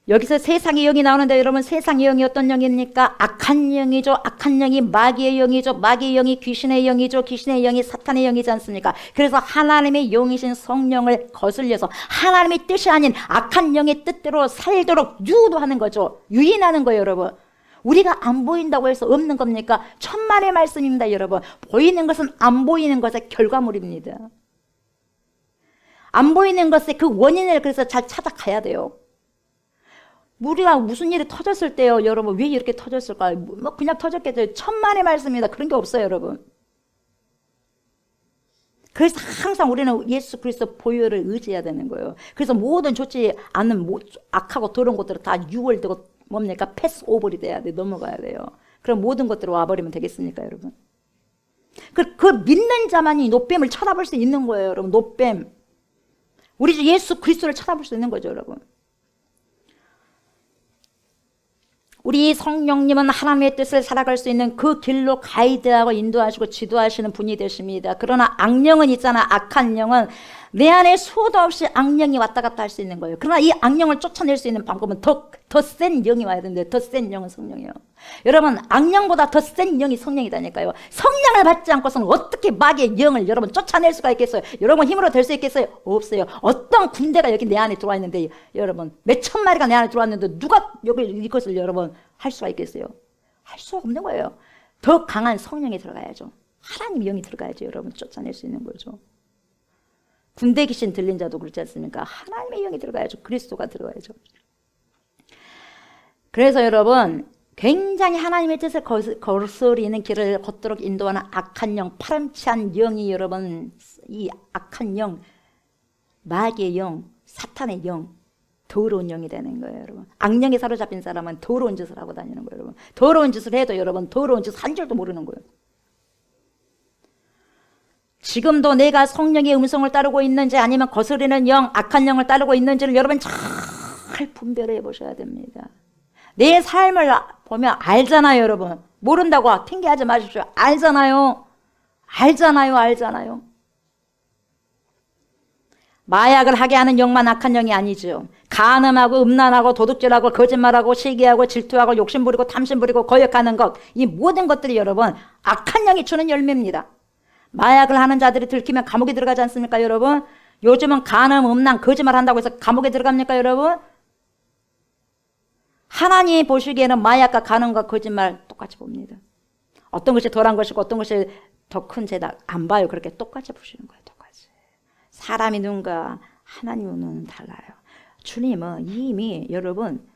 여기서 세상의 영이 나오는데 여러분, 세상의 영이 어떤 영입니까? 악한 영이죠. 악한 영이 마귀의 영이죠. 마귀의 영이 귀신의 영이죠. 귀신의 영이 사탄의 영이지 않습니까? 그래서 하나님의 영이신 성령을 거슬려서 하나님의 뜻이 아닌 악한 영의 뜻대로 살도록 유도하는 거죠. 유인하는 거예요, 여러분. 우리가 안 보인다고 해서 없는 겁니까? 천만의 말씀입니다, 여러분. 보이는 것은 안 보이는 것의 결과물입니다. 안 보이는 것의 그 원인을 그래서 잘 찾아가야 돼요. 우리가 무슨 일이 터졌을 때요, 여러분, 왜 이렇게 터졌을까요? 뭐 그냥 터졌겠죠. 천만의 말씀입니다. 그런 게 없어요, 여러분. 그래서 항상 우리는 예수 그리스도 보혈을 의지해야 되는 거예요. 그래서 모든 좋지 않은 악하고 더러운 것들은 다 유월되고 뭡니까? 패스오버이 돼야 돼. 넘어가야 돼요. 그럼 모든 것들이 와버리면 되겠습니까, 여러분? 그 믿는 자만이 노뱀을 쳐다볼 수 있는 거예요, 여러분. 노뱀. 우리 주 예수 그리스도를 쳐다볼 수 있는 거죠, 여러분. 우리 성령님은 하나님의 뜻을 살아갈 수 있는 그 길로 가이드하고 인도하시고 지도하시는 분이 되십니다. 그러나 악령은 있잖아. 악한 영은 내 안에 수도 없이 악령이 왔다 갔다 할 수 있는 거예요. 그러나 이 악령을 쫓아낼 수 있는 방법은 더 센 영이 와야 되는데 더 센 영은 성령이에요. 여러분, 악령보다 더 센 영이 성령이다니까요. 성령을 받지 않고서는 어떻게 마귀의 영을 여러분 쫓아낼 수가 있겠어요? 여러분 힘으로 될 수 있겠어요? 없어요. 어떤 군대가 여기 내 안에 들어와 있는데 여러분 몇 천 마리가 내 안에 들어왔는데 누가 여기 이것을 여러분 할 수가 있겠어요? 할 수가 없는 거예요. 더 강한 성령이 들어가야죠. 하나님 영이 들어가야죠. 여러분 쫓아낼 수 있는 거죠. 군대 귀신 들린 자도 그렇지 않습니까? 하나님의 영이 들어가야죠. 그리스도가 들어가야죠. 그래서 여러분 굉장히 하나님의 뜻을 거스리는 길을 걷도록 인도하는 악한 영, 파렴치한 영이 여러분, 이 악한 영, 마귀의 영, 사탄의 영, 더러운 영이 되는 거예요, 여러분. 악령에 사로잡힌 사람은 더러운 짓을 하고 다니는 거예요, 여러분. 더러운 짓을 해도 여러분 더러운 짓 한 줄도 모르는 거예요. 지금도 내가 성령의 음성을 따르고 있는지 아니면 거스르는 영, 악한 영을 따르고 있는지를 여러분 잘 분별해 보셔야 됩니다. 내 삶을 보면 알잖아요, 여러분. 모른다고 핑계하지 마십시오. 알잖아요. 알잖아요. 마약을 하게 하는 영만 악한 영이 아니죠. 간음하고 음란하고 도둑질하고 거짓말하고 시기하고 질투하고 욕심부리고 탐심부리고 거역하는 것, 이 모든 것들이 여러분 악한 영이 주는 열매입니다. 마약을 하는 자들이 들키면 감옥에 들어가지 않습니까, 여러분? 요즘은 간음, 음란, 거짓말 한다고 해서 감옥에 들어갑니까, 여러분? 하나님이 보시기에는 마약과 간음과 거짓말 똑같이 봅니다. 어떤 것이 덜한 것이고 어떤 것이 더 큰 죄다 안 봐요. 그렇게 똑같이 보시는 거예요. 똑같이. 사람의 눈과 하나님의 눈은 달라요. 주님은 여러분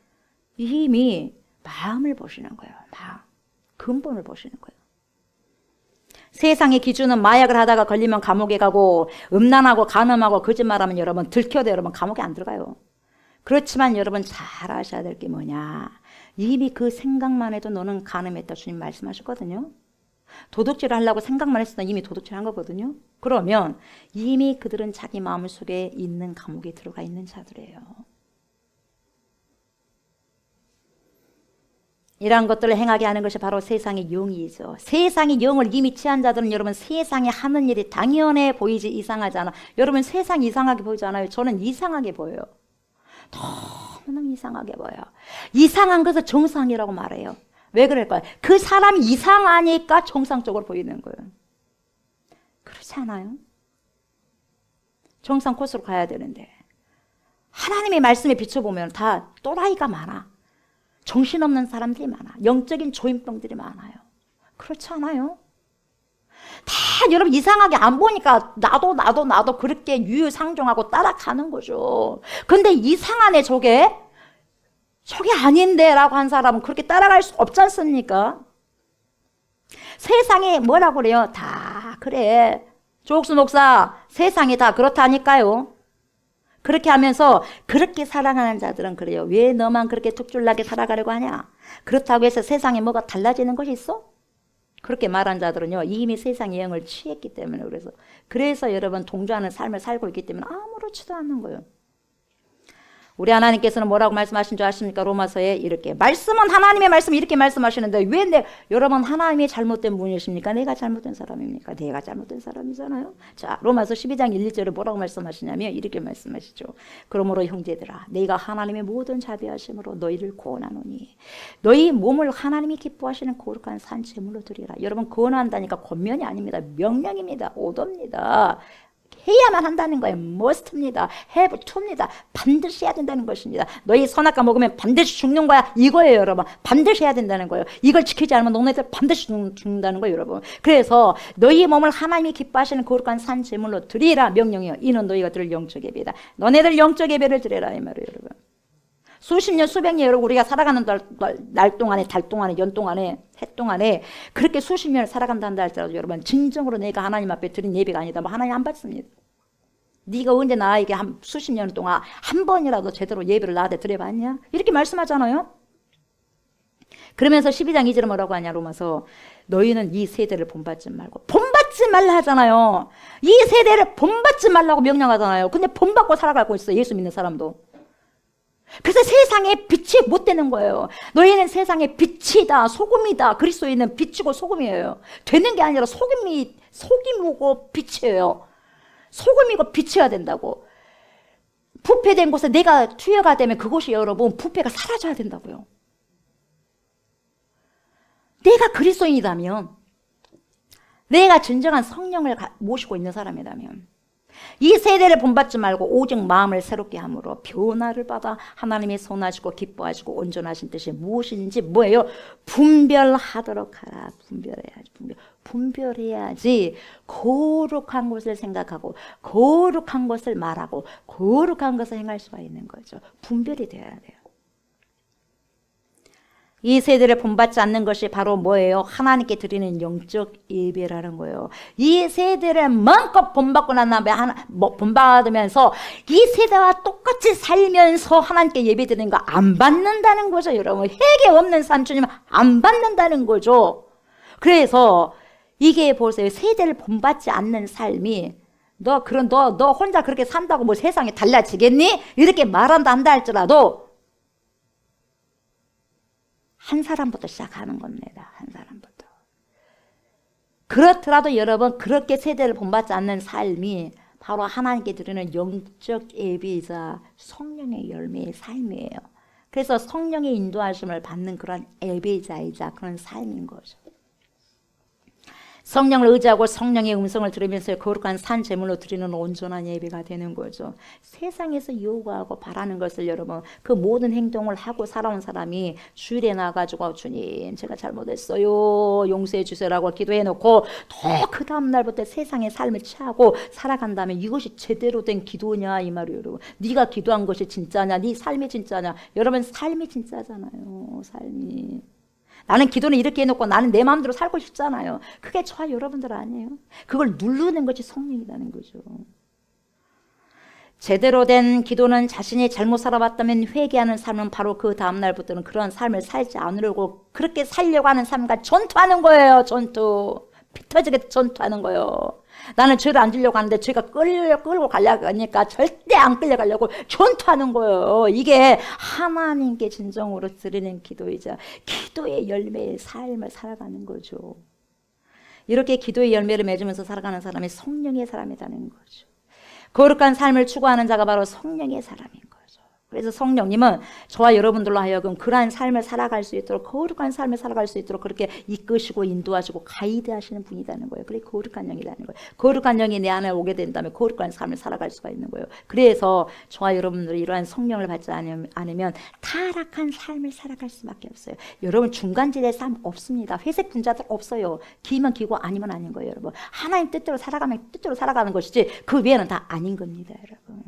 이미 마음을 보시는 거예요. 마음. 근본을 보시는 거예요. 세상의 기준은 마약을 하다가 걸리면 감옥에 가고 음란하고 간음하고 거짓말하면 여러분 들켜도 여러분 감옥에 안 들어가요. 그렇지만 여러분 잘 아셔야 될 게 뭐냐. 이미 그 생각만 해도 너는 간음했다 주님 말씀하셨거든요. 도둑질 하려고 생각만 했으면 이미 도둑질한 거거든요. 그러면 이미 그들은 자기 마음 속에 있는 감옥에 들어가 있는 자들이에요. 이러한 것들을 행하게 하는 것이 바로 세상의 영이죠. 세상의 영을 이미 취한 자들은 여러분 세상에 하는 일이 당연해 보이지 이상하지 않아. 여러분 세상 이상하게 보이지 않아요? 저는 이상하게 보여요. 너무너무 이상하게 보여요. 이상한 것을 정상이라고 말해요. 왜 그럴까요? 그 사람이 이상하니까 정상적으로 보이는 거예요. 그렇지 않아요? 정상 코스로 가야 되는데 하나님의 말씀에 비춰보면 다 또라이가 많아. 정신없는 사람들이 많아. 영적인 조인병들이 많아요. 그렇지 않아요? 다 여러분 이상하게 안 보니까 나도 그렇게 유유상종하고 따라가는 거죠. 근데 이상하네 저게 아닌데 라고 한 사람은 그렇게 따라갈 수 없지 않습니까? 세상에 뭐라고 그래요? 다 그래. 조옥수 목사 세상이 다 그렇다니까요. 그렇게 하면서 그렇게 살아가는 자들은 그래요. 왜 너만 그렇게 특출나게 살아가려고 하냐? 그렇다고 해서 세상에 뭐가 달라지는 것이 있어? 그렇게 말한 자들은요, 이미 세상의 영을 취했기 때문에 그래서 여러분 동조하는 삶을 살고 있기 때문에 아무렇지도 않는 거예요. 우리 하나님께서는 뭐라고 말씀하신 줄 아십니까? 로마서에 이렇게 말씀은 하나님의 말씀 이렇게 말씀하시는데 왜 여러분 하나님이 잘못된 분이십니까? 내가 잘못된 사람입니까? 내가 잘못된 사람이잖아요. 자, 로마서 12장 1, 2절에 뭐라고 말씀하시냐면 이렇게 말씀하시죠. 그러므로 형제들아 내가 하나님의 모든 자비하심으로 너희를 구원하노니 너희 몸을 하나님이 기뻐하시는 거룩한 산 제물로 드리라. 여러분 구원한다니까 권면이 아닙니다. 명령입니다. 오더입니다. 해야만 한다는 거예요. must입니다. have to입니다. 반드시 해야 된다는 것입니다. 너희 선악과 먹으면 반드시 죽는 거야. 이거예요, 여러분. 반드시 해야 된다는 거예요. 이걸 지키지 않으면 너네들 반드시 죽는다는 거예요, 여러분. 그래서 너희 몸을 하나님이 기뻐하시는 거룩한 산 제물로 드리라 명령이요. 이는 너희가 드릴 영적 예배다. 너네들 영적 예배를 드리라 이 말이에요, 여러분. 수십 년, 수백 년 우리가 살아가는 날 동안에, 달 동안에, 연 동안에, 해 동안에 그렇게 수십 년을 살아간다 할지라도 여러분 진정으로 내가 하나님 앞에 드린 예배가 아니다. 뭐 하나님 안 받습니다. 네가 언제 나에게 수십 년 동안 한 번이라도 제대로 예배를 나한테 드려봤냐? 이렇게 말씀하잖아요. 그러면서 12장 2절에 뭐라고 하냐 로마서 너희는 이 세대를 본받지 말고 본받지 말라 하잖아요. 이 세대를 본받지 말라고 명령하잖아요. 근데 본받고 살아가고 있어 예수 믿는 사람도. 그래서 세상에 빛이 못 되는 거예요. 너희는 세상의 빛이다, 소금이다. 그리스도인은 빛이고 소금이에요. 되는 게 아니라 속임이고 빛이에요. 소금이고 빛이어야 된다고. 부패된 곳에 내가 투여가 되면 그곳이 여러분 부패가 사라져야 된다고요. 내가 그리스도인이라면, 내가 진정한 성령을 모시고 있는 사람이라면 이 세대를 본받지 말고 오직 마음을 새롭게 함으로 변화를 받아 하나님의 선하시고 기뻐하시고 온전하신 뜻이 무엇인지 뭐예요? 분별하도록 하라. 분별해야지 거룩한 것을 생각하고 거룩한 것을 말하고 거룩한 것을 행할 수가 있는 거죠. 분별이 돼야 돼요. 이 세대를 본받지 않는 것이 바로 뭐예요? 하나님께 드리는 영적 예배라는 거예요. 이 세대를 마음껏 본받고 난 다음에 본받으면서 이 세대와 똑같이 살면서 하나님께 예배 드리는 거 안 받는다는 거죠, 여러분. 회개 없는 삶 주님 안 받는다는 거죠. 그래서 이게 보세요. 세대를 본받지 않는 삶이 너 혼자 그렇게 산다고 뭐 세상이 달라지겠니? 이렇게 말한다 한다 할지라도 한 사람부터 시작하는 겁니다. 한 사람부터. 그렇더라도 여러분 그렇게 세대를 본받지 않는 삶이 바로 하나님께 드리는 영적 예배이자 성령의 열매의 삶이에요. 그래서 성령의 인도하심을 받는 그런 예배자이자 그런 삶인 거죠. 성령을 의지하고 성령의 음성을 들으면서 거룩한 산 제물로 드리는 온전한 예배가 되는 거죠. 세상에서 요구하고 바라는 것을 여러분 그 모든 행동을 하고 살아온 사람이 주일에 나가지고 주님 제가 잘못했어요 용서해 주세요라고 기도해놓고 또 그 다음날부터 세상의 삶을 취하고 살아간다면 이것이 제대로 된 기도냐 이 말이에요. 여러분 네가 기도한 것이 진짜냐 네 삶이 진짜냐. 여러분 삶이 진짜잖아요. 삶이. 나는 기도는 이렇게 해놓고 나는 내 마음대로 살고 싶잖아요. 그게 저와 여러분들 아니에요. 그걸 누르는 것이 성령이라는 거죠. 제대로 된 기도는 자신이 잘못 살아왔다면 회개하는 삶은 바로 그 다음날부터는 그런 삶을 살지 않으려고 그렇게 살려고 하는 삶과 전투하는 거예요. 전투. 피 터지게 전투하는 거예요. 나는 죄를 안 지려고 하는데 죄가 끌고 가려고 하니까 절대 안 끌려가려고 전투하는 거예요. 이게 하나님께 진정으로 드리는 기도이자 기도의 열매의 삶을 살아가는 거죠. 이렇게 기도의 열매를 맺으면서 살아가는 사람이 성령의 사람이라는 거죠. 거룩한 삶을 추구하는 자가 바로 성령의 사람인 거죠. 그래서 성령님은 저와 여러분들로 하여금 그러한 삶을 살아갈 수 있도록 거룩한 삶을 살아갈 수 있도록 그렇게 이끄시고 인도하시고 가이드하시는 분이라는 거예요. 그게 거룩한 영이라는 거예요. 거룩한 영이 내 안에 오게 된다면 거룩한 삶을 살아갈 수가 있는 거예요. 그래서 저와 여러분들이 이러한 성령을 받지 않으면 타락한 삶을 살아갈 수밖에 없어요. 여러분 중간지대 삶 없습니다. 회색 분자들 없어요. 기면 기고 아니면 아닌 거예요. 여러분 하나님 뜻대로 살아가면 뜻대로 살아가는 것이지 그 외에는 다 아닌 겁니다. 여러분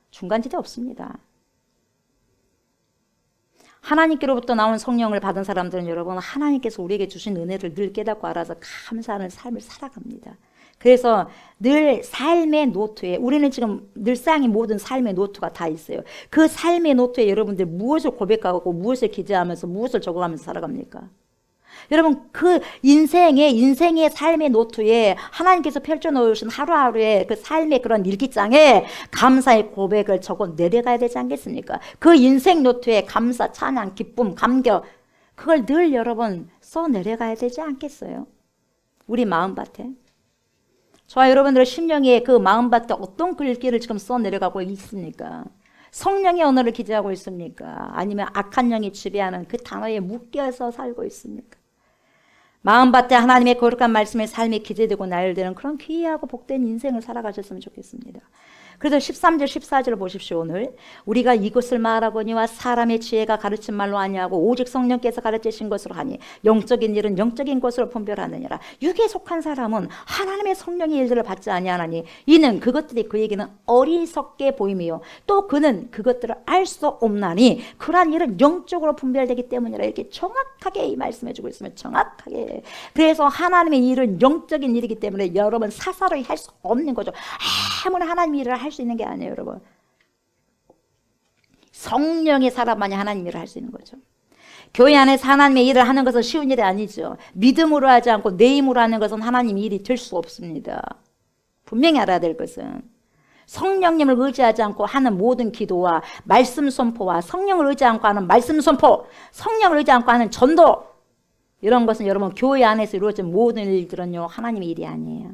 중간지대 없습니다. 하나님께로부터 나온 성령을 받은 사람들은 여러분 하나님께서 우리에게 주신 은혜를 늘 깨닫고 알아서 감사하는 삶을 살아갑니다. 그래서 늘 삶의 노트에 우리는 지금 늘상의 모든 삶의 노트가 다 있어요. 그 삶의 노트에 여러분들 무엇을 고백하고 무엇을 기재하면서 무엇을 적어가면서 살아갑니까? 여러분 그 인생의 삶의 노트에 하나님께서 펼쳐놓으신 하루하루의 그 삶의 그런 일기장에 감사의 고백을 적어 내려가야 되지 않겠습니까? 그 인생 노트에 감사, 찬양, 기쁨, 감격 그걸 늘 여러분 써 내려가야 되지 않겠어요? 우리 마음밭에. 저와 여러분들의 심령에 그 마음밭에 어떤 글귀를 지금 써 내려가고 있습니까? 성령의 언어를 기재하고 있습니까? 아니면 악한 영이 지배하는 그 단어에 묶여서 살고 있습니까? 마음밭에 하나님의 거룩한 말씀의 삶이 기재되고 나열되는 그런 귀하고 복된 인생을 살아가셨으면 좋겠습니다. 그래서 13절 14절을 보십시오. 오늘 우리가 이것을 말하거니와 사람의 지혜가 가르친 말로 아니하고 오직 성령께서 가르치신 것으로 하니 영적인 일은 영적인 것으로 분별하느니라. 육에 속한 사람은 하나님의 성령의 일들을 받지 아니하나니 이는 그것들이 그에게는 어리석게 보임이요 또 그는 그것들을 알 수 없나니 그러한 일은 영적으로 분별되기 때문이라. 이렇게 정확하게 이 말씀해주고 있으면 정확하게. 그래서 하나님의 일은 영적인 일이기 때문에 여러분 사사로이 할 수 없는 거죠. 아무나 하나님의 일을 할 수 있는 게 아니에요, 여러분. 성령의 사람만이 하나님 일을 할 수 있는 거죠. 교회 안에서 하나님의 일을 하는 것은 쉬운 일이 아니죠. 믿음으로 하지 않고 내 힘으로 하는 것은 하나님 일이 될 수 없습니다. 분명히 알아야 될 것은 성령님을 의지하지 않고 하는 모든 기도와 말씀 선포와 성령을 의지 않고 하는 말씀 선포, 성령을 의지 않고 하는 전도 이런 것은 여러분 교회 안에서 이루어진 모든 일들은요 하나님의 일이 아니에요.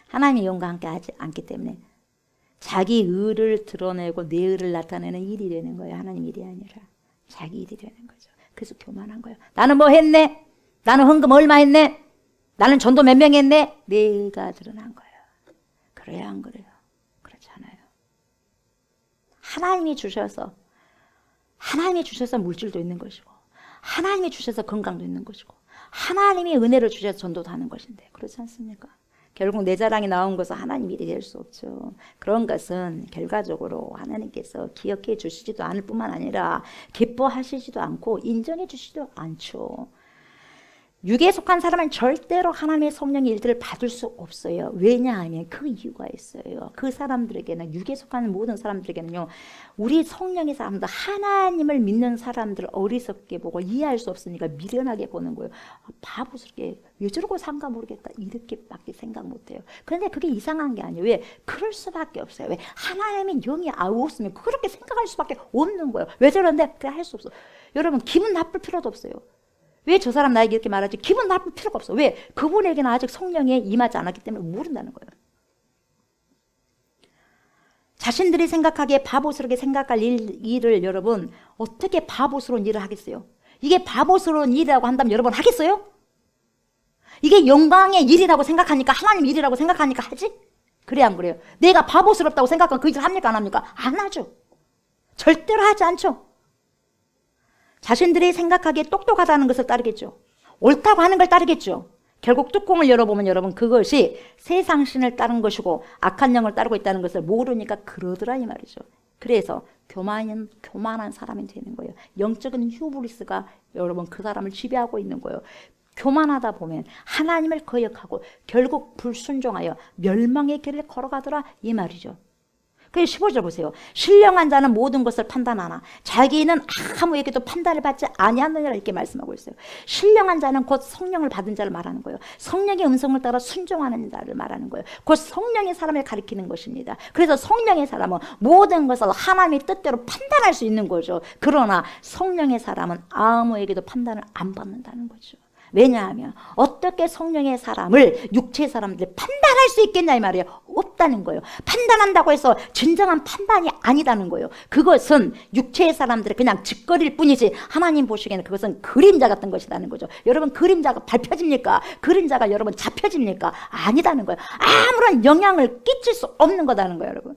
하나님의 영과 함께 하지 않기 때문에 자기 의를 드러내고 내 의를 나타내는 일이 되는 거예요. 하나님 일이 아니라 자기 일이 되는 거죠. 그래서 교만한 거예요. 나는 뭐 했네? 나는 헌금 얼마 했네? 나는 전도 몇 명 했네? 내 의가 드러난 거예요. 그래야 안 그래요? 그렇지 않아요. 하나님이 주셔서 물질도 있는 것이고 하나님이 주셔서 건강도 있는 것이고 하나님이 은혜를 주셔서 전도도 하는 것인데 그렇지 않습니까? 결국 내 자랑이 나온 것은 하나님 일이 될 수 없죠. 그런 것은 결과적으로 하나님께서 기억해 주시지도 않을 뿐만 아니라 기뻐하시지도 않고 인정해 주시지도 않죠. 육에 속한 사람은 절대로 하나님의 성령의 일들을 받을 수 없어요. 왜냐하면 그 이유가 있어요. 그 사람들에게는 육에 속한 모든 사람들에게는요. 우리 성령의 사람들 하나님을 믿는 사람들을 어리석게 보고 이해할 수 없으니까 미련하게 보는 거예요. 바보스럽게 왜 저러고 산가 모르겠다 이렇게밖에 생각 못해요. 그런데 그게 이상한 게 아니에요. 왜? 그럴 수밖에 없어요. 왜? 하나님의 영이 없으면 그렇게 생각할 수밖에 없는 거예요. 왜 저런데? 그래 할 수 없어. 여러분 기분 나쁠 필요도 없어요. 왜 저 사람 나에게 이렇게 말하지? 기분 나쁠 필요가 없어. 왜? 그분에게는 아직 성령에 임하지 않았기 때문에 모른다는 거예요. 자신들이 생각하기에 바보스럽게 생각할 일을 여러분 어떻게 바보스러운 일을 하겠어요? 이게 바보스러운 일이라고 한다면 여러분 하겠어요? 이게 영광의 일이라고 생각하니까 하나님 일이라고 생각하니까 하지? 그래 안 그래요? 내가 바보스럽다고 생각하면 그 일을 합니까 안 합니까? 안 하죠. 절대로 하지 않죠. 자신들이 생각하기에 똑똑하다는 것을 따르겠죠. 옳다고 하는 걸 따르겠죠. 결국 뚜껑을 열어보면 여러분 그것이 세상 신을 따른 것이고 악한 영을 따르고 있다는 것을 모르니까 그러더라 이 말이죠. 그래서 교만한 사람이 되는 거예요. 영적인 휴브리스가 여러분 그 사람을 지배하고 있는 거예요. 교만하다 보면 하나님을 거역하고 결국 불순종하여 멸망의 길을 걸어가더라 이 말이죠. 그래서 15절 보세요. 신령한 자는 모든 것을 판단하나 자기는 아무에게도 판단을 받지 아니하느니라 이렇게 말씀하고 있어요. 신령한 자는 곧 성령을 받은 자를 말하는 거예요. 성령의 음성을 따라 순종하는 자를 말하는 거예요. 곧 성령의 사람을 가리키는 것입니다. 그래서 성령의 사람은 모든 것을 하나님의 뜻대로 판단할 수 있는 거죠. 그러나 성령의 사람은 아무에게도 판단을 안 받는다는 거죠. 왜냐하면 어떻게 성령의 사람을 육체의 사람들이 판단할 수 있겠냐 이 말이에요. 없다는 거예요. 판단한다고 해서 진정한 판단이 아니다는 거예요. 그것은 육체의 사람들이 그냥 짓거릴 뿐이지 하나님 보시기에는 그것은 그림자 같은 것이라는 거죠. 여러분 그림자가 밟혀집니까? 그림자가 여러분 잡혀집니까? 아니다는 거예요. 아무런 영향을 끼칠 수 없는 거다는 거예요. 여러분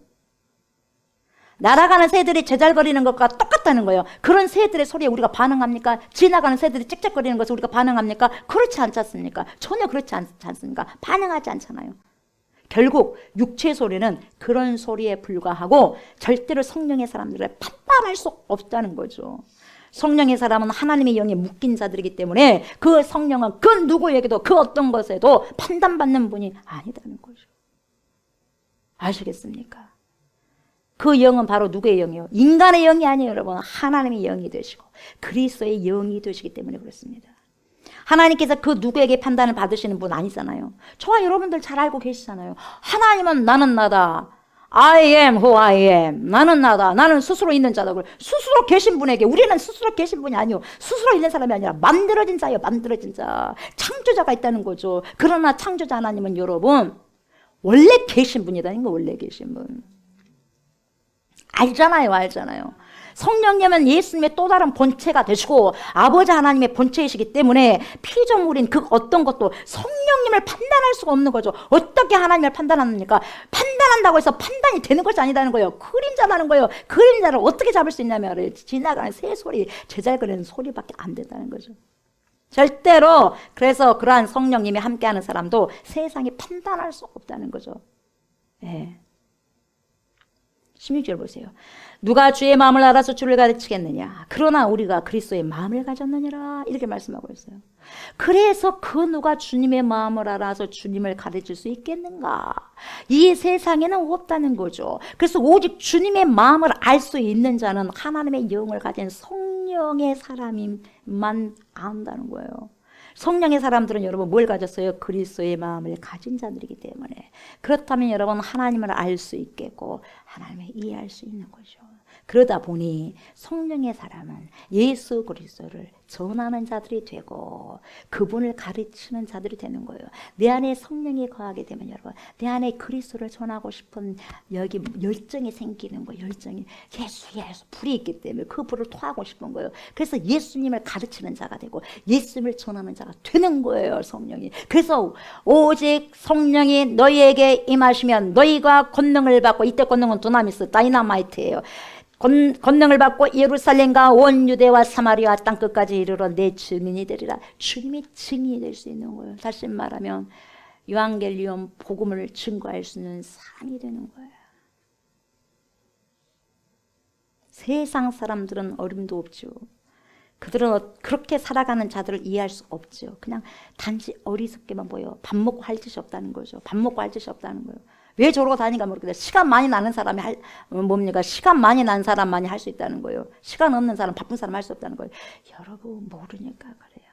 날아가는 새들이 제잘거리는 것과 똑같다는 거예요. 그런 새들의 소리에 우리가 반응합니까? 지나가는 새들이 짹짹거리는 것에 우리가 반응합니까? 그렇지 않지 않습니까? 전혀 그렇지 않습니까? 반응하지 않잖아요. 결국 육체의 소리는 그런 소리에 불과하고 절대로 성령의 사람들을 판단할 수 없다는 거죠. 성령의 사람은 하나님의 영에 묶인 자들이기 때문에 그 성령은 그 누구에게도 그 어떤 것에도 판단받는 분이 아니다는 거죠. 아시겠습니까? 그 영은 바로 누구의 영이요? 인간의 영이 아니에요, 여러분. 하나님의 영이 되시고 그리스도의 영이 되시기 때문에 그렇습니다. 하나님께서 그 누구에게 판단을 받으시는 분 아니잖아요. 저와 여러분들 잘 알고 계시잖아요. 하나님은 나는 나다. I am who I am. 나는 나다. 나는 스스로 있는 자다. 스스로 계신 분에게, 우리는 스스로 계신 분이 아니요. 스스로 있는 사람이 아니라 만들어진 자예요. 만들어진 자. 창조자가 있다는 거죠. 그러나 창조자 하나님은 여러분 원래 계신 분이다는 거. 원래 계신 분. 알잖아요. 성령님은 예수님의 또 다른 본체가 되시고 아버지 하나님의 본체이시기 때문에 피조물인 그 어떤 것도 성령님을 판단할 수가 없는 거죠. 어떻게 하나님을 판단합니까? 판단한다고 해서 판단이 되는 것이 아니다는 거예요. 그림자라는 거예요. 그림자를 어떻게 잡을 수 있냐면 지나가는 새소리, 제잘거리는 소리밖에 안 된다는 거죠. 절대로. 그래서 그러한 성령님이 함께하는 사람도 세상이 판단할 수 없다는 거죠. 네. 16절 보세요. 누가 주의 마음을 알아서 주를 가르치겠느냐. 그러나 우리가 그리스도의 마음을 가졌느니라. 이렇게 말씀하고 있어요. 그래서 그 누가 주님의 마음을 알아서 주님을 가르칠 수 있겠는가. 이 세상에는 없다는 거죠. 그래서 오직 주님의 마음을 알 수 있는 자는 하나님의 영을 가진 성령의 사람만 안다는 거예요. 성령의 사람들은 여러분 뭘 가졌어요? 그리스도의 마음을 가진 자들이기 때문에. 그렇다면 여러분 하나님을 알 수 있겠고 하나님을 이해할 수 있는 거죠. 그러다 보니 성령의 사람은 예수 그리스도를 전하는 자들이 되고 그분을 가르치는 자들이 되는 거예요. 내 안에 성령이 거하게 되면 여러분 내 안에 그리스도를 전하고 싶은 여기 열정이 생기는 거예요. 열정이 예수 불이 있기 때문에 그 불을 토하고 싶은 거예요. 그래서 예수님을 가르치는 자가 되고 예수님을 전하는 자가 되는 거예요. 성령이. 그래서 오직 성령이 너희에게 임하시면 너희가 권능을 받고, 이때 권능은 두나미스 다이너마이트예요. 권능을 받고 예루살렘과 온 유대와 사마리아 땅끝까지 이르러 내 증인이 되리라. 주님이 증인이 될 수 있는 거예요. 다시 말하면 유앙겔리온 복음을 증거할 수 있는 사람이 되는 거예요. 세상 사람들은 어림도 없죠. 그들은 그렇게 살아가는 자들을 이해할 수 없죠. 그냥 단지 어리석게만 보여. 밥 먹고 할 짓이 없다는 거죠. 밥 먹고 할 짓이 없다는 거예요. 왜 저러고 다니는가 모르겠어요. 시간 많이 나는 사람이 뭡니까? 시간 많이 난 사람만이 할 수 있다는 거예요. 시간 없는 사람, 바쁜 사람 할 수 없다는 거예요. 여러분 모르니까 그래요.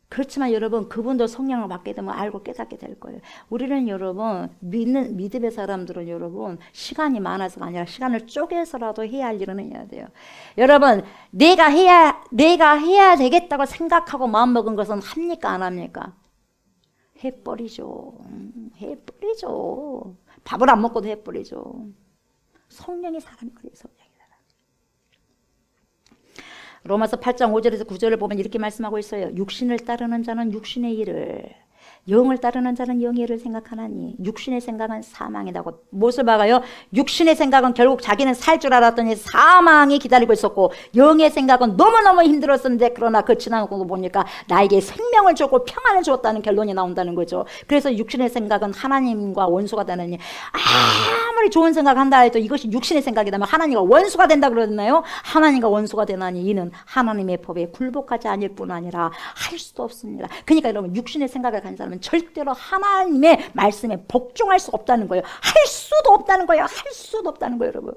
그렇지만 여러분 그분도 성령을 받게 되면 알고 깨닫게 될 거예요. 우리는 여러분 믿음의 사람들은 여러분 시간이 많아서가 아니라 시간을 쪼개서라도 해야 할 일은 해야 돼요. 여러분 내가 해야 되겠다고 생각하고 마음먹은 것은 합니까 안 합니까? 해버리죠. 밥을 안 먹고도 해버리죠. 성령의 사람이 그래요. 성령의 사람. 로마서 8장 5절에서 9절을 보면 이렇게 말씀하고 있어요. 육신을 따르는 자는 육신의 일을, 영을 따르는 자는 영의 일을 생각하나니 육신의 생각은 사망이라고. 무엇을 박아요? 육신의 생각은 결국 자기는 살 줄 알았더니 사망이 기다리고 있었고 영의 생각은 너무너무 힘들었었는데 그러나 그 지나고 보니까 나에게 생명을 주고 평안을 주었다는 결론이 나온다는 거죠. 그래서 육신의 생각은 하나님과 원수가 되느니 아무리 좋은 생각한다 해도 이것이 육신의 생각이라면 하나님과 원수가 된다 그러나요? 하나님과 원수가 되나니 이는 하나님의 법에 굴복하지 않을 뿐 아니라 할 수도 없습니다. 그러니까 여러분 육신의 생각을 가진 사람은 절대로 하나님의 말씀에 복종할 수 없다는 거예요. 할 수도 없다는 거예요. 여러분.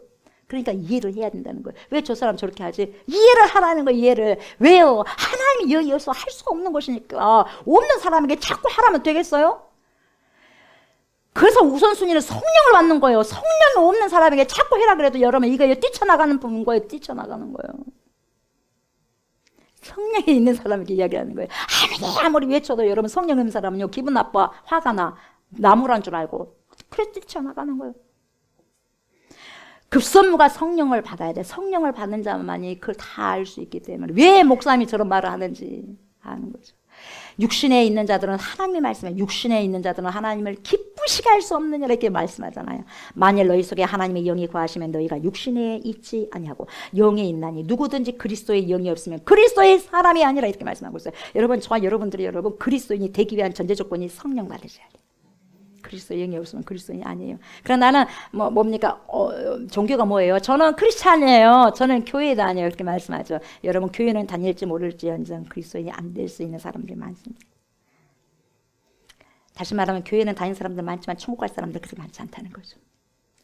그러니까 이해를 해야 된다는 거예요. 왜 저 사람 저렇게 하지? 이해를 하라는 거예요. 이해를. 왜요? 하나님이 영이어서 할 수가 없는 것이니까. 없는 사람에게 자꾸 하라면 되겠어요? 그래서 우선순위는 성령을 받는 거예요. 성령이 없는 사람에게 자꾸 해라 그래도 여러분 이거 뛰쳐나가는 거예요. 뛰쳐나가는 거예요. 성령이 있는 사람에게 이야기하는 거예요. 아무리 외쳐도 여러분 성령 있는 사람은요 기분 나빠, 화가 나, 나무란 줄 알고 그래서 뛰쳐나가는 거예요. 급선무가 성령을 받아야 돼. 성령을 받는 자만이 그걸 다 알 수 있기 때문에 왜 목사님이 저런 말을 하는지 아는 거죠. 육신에 있는 자들은 하나님의 말씀에 육신에 있는 자들은 하나님을 기쁘시게 할 수 없느냐 이렇게 말씀하잖아요. 만일 너희 속에 하나님의 영이 거하시면 너희가 육신에 있지 아니하고 영에 있나니 누구든지 그리스도의 영이 없으면 그리스도의 사람이 아니라 이렇게 말씀하고 있어요. 여러분 저와 여러분들이 여러분 그리스도인이 되기 위한 전제 조건이 성령 받으셔야 돼요. 그리스도의 영이 없으면 그리스도인이 아니에요. 그러나 나는 뭡니까? 종교가 뭐예요? 저는 크리스찬이에요. 저는 교회에 다녀요. 이렇게 말씀하죠. 여러분 교회는 다닐지 모를지언정 그리스도인이 안 될 수 있는 사람들이 많습니다. 다시 말하면 교회는 다니는 사람들 많지만 천국 갈 사람들 그렇게 많지 않다는 거죠.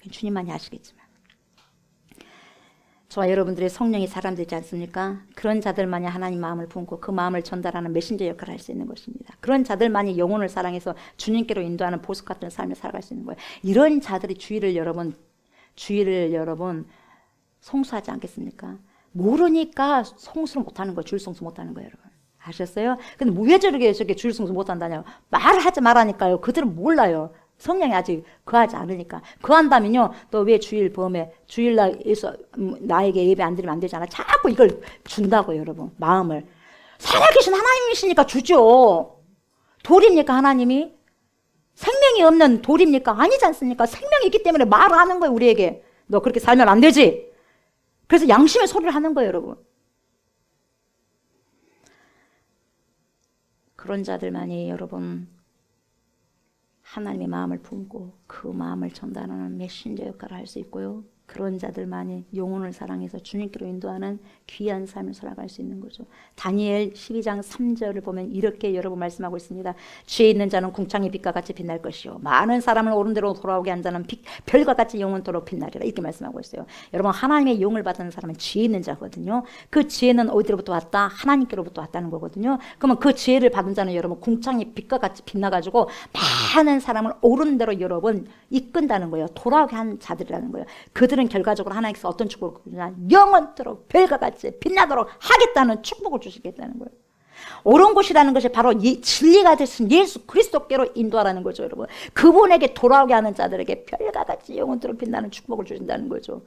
주님만이 아시겠지만. 저와 여러분들의 성령이 사람되지 않습니까? 그런 자들만이 하나님 마음을 품고 그 마음을 전달하는 메신저 역할을 할 수 있는 것입니다. 그런 자들만이 영혼을 사랑해서 주님께로 인도하는 보석 같은 삶을 살아갈 수 있는 거예요. 이런 자들이 주의를 여러분 송수하지 않겠습니까? 모르니까 송수를 못하는 거예요. 주일 송수 못하는 거예요, 여러분. 아셨어요? 근데 왜 저렇게 주일 송수 못한다냐고. 말을 하지 말라니까요. 그들은 몰라요. 성령이 아직 거하지 않으니까. 거한다면요, 또 왜 주일 범에, 주일날에서 나에게 예배 안 드리면 안 되잖아. 자꾸 이걸 준다고요, 여러분. 마음을. 살아계신 하나님이시니까 주죠. 돌입니까, 하나님이? 생명이 없는 돌입니까? 아니지 않습니까? 생명이 있기 때문에 말을 하는 거예요, 우리에게. 너 그렇게 살면 안 되지. 그래서 양심의 소리를 하는 거예요, 여러분. 그런 자들만이 여러분 하나님의 마음을 품고 그 마음을 전달하는 메신저 역할을 할 수 있고요. 그런 자들만이 영혼을 사랑해서 주님께로 인도하는 귀한 삶을 살아갈 수 있는 거죠. 다니엘 12장 3절을 보면 이렇게 여러분 말씀하고 있습니다. 지혜 있는 자는 궁창의 빛과 같이 빛날 것이요 많은 사람을 옳은 대로 돌아오게 한 자는 별과 같이 영원토록 빛나리라. 이렇게 말씀하고 있어요. 여러분 하나님의 영을 받은 사람은 지혜 있는 자거든요. 그 지혜는 어디로부터 왔다? 하나님께로부터 왔다는 거거든요. 그러면 그 지혜를 받은 자는 여러분 궁창의 빛과 같이 빛나가지고 많은 사람을 옳은 대로 여러분 이끈다는 거예요. 돌아오게 한 자들이라는 거예요. 그들은 결과적으로 하나님께서 어떤 축복을 주냐? 영원토록 별과 같이 빛나도록 하겠다는 축복을 주시겠다는 거예요. 옳은 곳이라는 것이 바로 진리가 되신 예수 그리스도께로 인도하라는 거죠, 여러분. 그분에게 돌아오게 하는 자들에게 별과 같이 영원토록 빛나는 축복을 주신다는 거죠.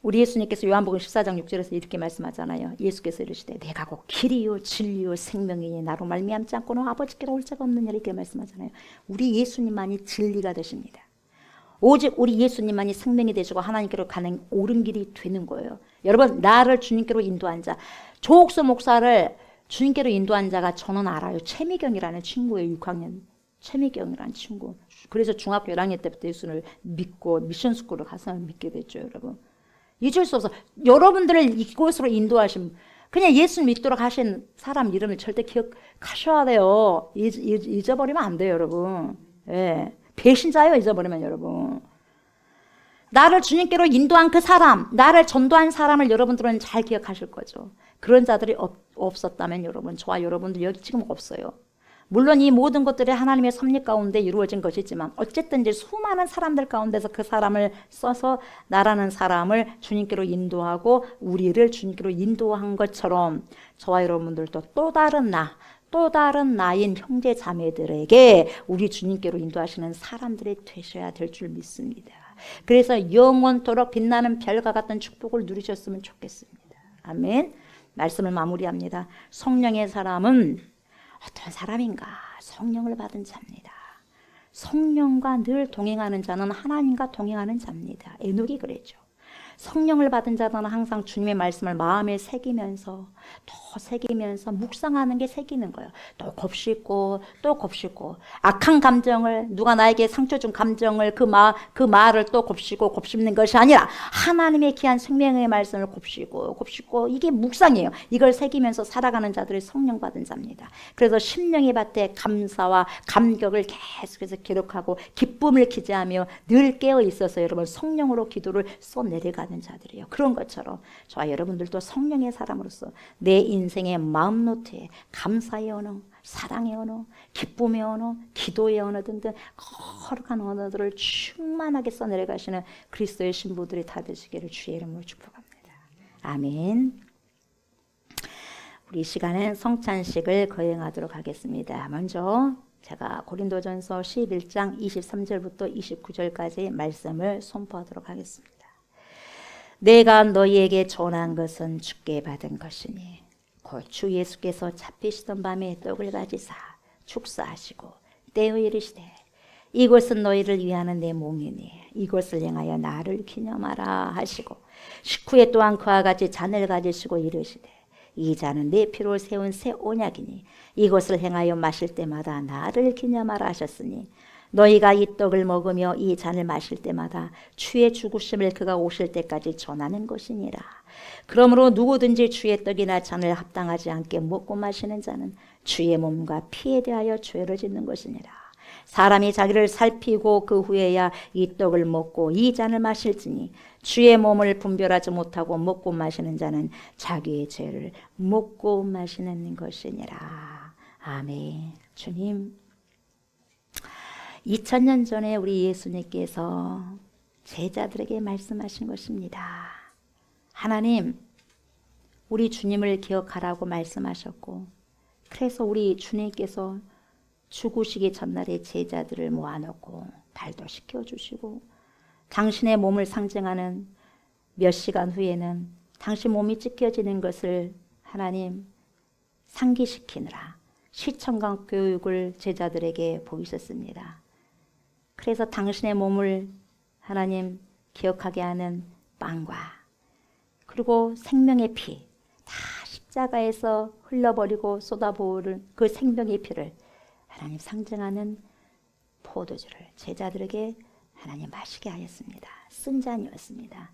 우리 예수님께서 요한복음 14장 6절에서 이렇게 말씀하잖아요. 예수께서 이르시되 내가 곧 길이요 진리요 생명이니 나로 말미암지 않고는 아버지께로 올 자가 없느니라 이렇게 말씀하잖아요. 우리 예수님만이 진리가 되십니다. 오직 우리 예수님만이 생명이 되시고 하나님께로 가는 옳은 길이 되는 거예요. 여러분 나를 주님께로 인도한 자, 조옥수 목사를 주님께로 인도한 자가 저는 알아요. 최미경이라는 친구예요. 6학년 최미경이라는 친구. 그래서 중학교 1학년 때부터 예수를 믿고 미션스쿨을 가서 믿게 됐죠, 여러분. 잊을 수 없어. 여러분들을 이곳으로 인도하신, 그냥 예수 믿도록 하신 사람 이름을 절대 기억하셔야 돼요. 잊어버리면 안 돼요, 여러분. 예. 배신자예요, 잊어버리면, 여러분. 나를 주님께로 인도한 그 사람, 나를 전도한 사람을 여러분들은 잘 기억하실 거죠. 그런 자들이 없었다면 여러분, 저와 여러분들 여기 지금 없어요. 물론 이 모든 것들이 하나님의 섭리 가운데 이루어진 것이지만 어쨌든 이제 수많은 사람들 가운데서 그 사람을 써서 나라는 사람을 주님께로 인도하고 우리를 주님께로 인도한 것처럼 저와 여러분들도 또 다른 나인 형제 자매들에게 우리 주님께로 인도하시는 사람들이 되셔야 될 줄 믿습니다. 그래서 영원토록 빛나는 별과 같은 축복을 누리셨으면 좋겠습니다. 아멘. 말씀을 마무리합니다. 성령의 사람은 어떤 사람인가? 성령을 받은 자입니다. 성령과 늘 동행하는 자는 하나님과 동행하는 자입니다. 에녹이 그랬죠. 성령을 받은 자들은 항상 주님의 말씀을 마음에 새기면서 또 새기면서 묵상하는 게 새기는 거예요. 또 곱씹고 또 곱씹고 악한 감정을 누가 나에게 상처 준 감정을 그 말을 또 곱씹는 것이 아니라 하나님의 귀한 생명의 말씀을 곱씹고 이게 묵상이에요. 이걸 새기면서 살아가는 자들이 성령 받은 자입니다. 그래서 심령의 밭에 감사와 감격을 계속해서 기록하고 기쁨을 기재하며 늘 깨어 있어서 여러분 성령으로 기도를 쏟내려가는 자들이에요. 그런 것처럼 저와 여러분들도 성령의 사람으로서 내 인생의 마음 노트에 감사의 언어, 사랑의 언어, 기쁨의 언어, 기도의 언어 등등 거룩한 언어들을 충만하게 써내려가시는 그리스도의 신부들이 다 되시기를 주의 이름으로 축복합니다. 아멘. 우리 이 시간엔 성찬식을 거행하도록 하겠습니다. 먼저 제가 고린도전서 11장 23절부터 29절까지 말씀을 선포하도록 하겠습니다. 내가 너희에게 전한 것은 주께 받은 것이니 곧 주 예수께서 잡히시던 밤에 떡을 가지사 축사하시고 떼어 이르시되 이것은 너희를 위하는 내 몸이니 이것을 행하여 나를 기념하라 하시고 식후에 또한 그와 같이 잔을 가지시고 이르시되 이 잔은 내 피로 세운 새 언약이니 이것을 행하여 마실 때마다 나를 기념하라 하셨으니 너희가 이 떡을 먹으며 이 잔을 마실 때마다 주의 죽으심을 그가 오실 때까지 전하는 것이니라. 그러므로 누구든지 주의 떡이나 잔을 합당하지 않게 먹고 마시는 자는 주의 몸과 피에 대하여 죄를 짓는 것이니라. 사람이 자기를 살피고 그 후에야 이 떡을 먹고 이 잔을 마실지니 주의 몸을 분별하지 못하고 먹고 마시는 자는 자기의 죄를 먹고 마시는 것이니라. 아멘. 주님, 2000년 전에 우리 예수님께서 제자들에게 말씀하신 것입니다. 하나님, 우리 주님을 기억하라고 말씀하셨고, 그래서 우리 주님께서 죽으시기 전날에 제자들을 모아놓고 발도 씻겨주시고 당신의 몸을 상징하는 몇 시간 후에는 당신 몸이 찢겨지는 것을 하나님 상기시키느라 시청각 교육을 제자들에게 보이셨습니다. 그래서 당신의 몸을 하나님 기억하게 하는 빵과 그리고 생명의 피, 다 십자가에서 흘러버리고 쏟아부은 그 생명의 피를 하나님 상징하는 포도주를 제자들에게 하나님 마시게 하였습니다. 쓴 잔이었습니다.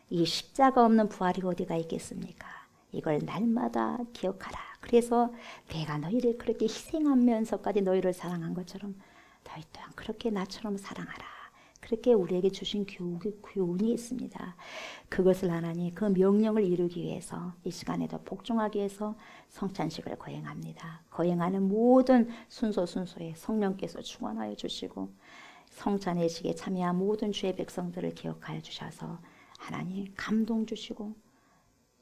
이 십자가 없는 부활이 어디가 있겠습니까? 이걸 날마다 기억하라. 그래서 내가 너희를 그렇게 희생하면서까지 너희를 사랑한 것처럼 너희 또한 그렇게 나처럼 사랑하라. 그렇게 우리에게 주신 교훈이 있습니다. 그것을 하나님 그 명령을 이루기 위해서 이 시간에도 복종하기 위해서 성찬식을 거행합니다. 거행하는 모든 순서에 성령께서 충원하여 주시고 성찬의식에 참여한 모든 주의 백성들을 기억하여 주셔서 하나님 감동 주시고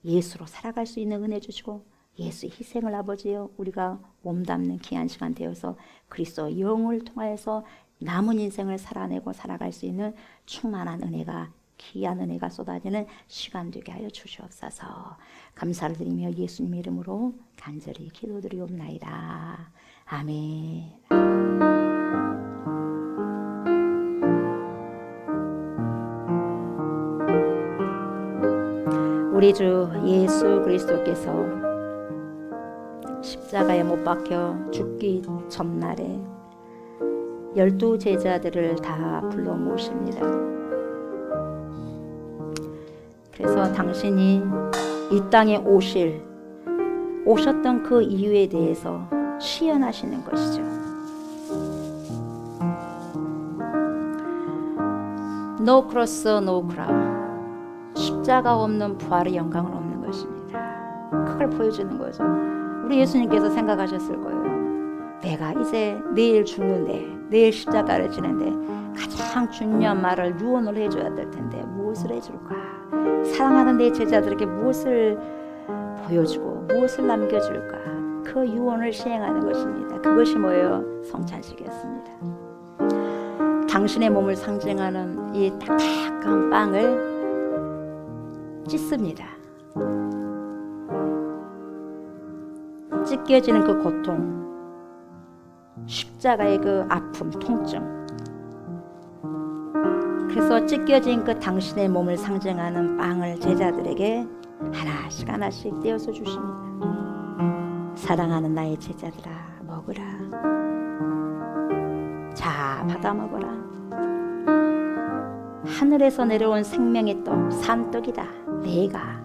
예수로 살아갈 수 있는 은혜 주시고 예수의 희생을 아버지여 우리가 몸담는 귀한 시간 되어서 그리스도 영을 통하여서 남은 인생을 살아내고 살아갈 수 있는 충만한 은혜가 귀한 은혜가 쏟아지는 시간 되게 하여 주시옵소서. 감사를 드리며 예수님 이름으로 간절히 기도드리옵나이다. 아멘. 우리 주 예수 그리스도께서 십자가에 못 박혀 죽기 전날에 12 제자들을 다 불러 모으십니다. 그래서 당신이 이 땅에 오셨던 그 이유에 대해서 시연하시는 것이죠. No cross, no crown. 십자가 없는 부활의 영광은 없는 것입니다. 그걸 보여주는 거죠. 우리 예수님께서 생각하셨을 거예요. 내가 이제 내일 죽는데 내일 십자가를 지는데 가장 중요한 말을 유언을 해줘야 될 텐데 무엇을 해줄까? 사랑하는 내 제자들에게 무엇을 보여주고 무엇을 남겨줄까? 그 유언을 시행하는 것입니다. 그것이 뭐예요? 성찬식이었습니다. 당신의 몸을 상징하는 이 딱딱한 빵을 찢습니다. 찢겨지는 그 고통, 십자가의 그 아픔, 통증. 그래서 찢겨진 그 당신의 몸을 상징하는 빵을 제자들에게 하나씩 하나씩 떼어서 주십니다. 사랑하는 나의 제자들아, 먹으라. 자, 받아 먹어라. 하늘에서 내려온 생명의 떡, 산떡이다. 내가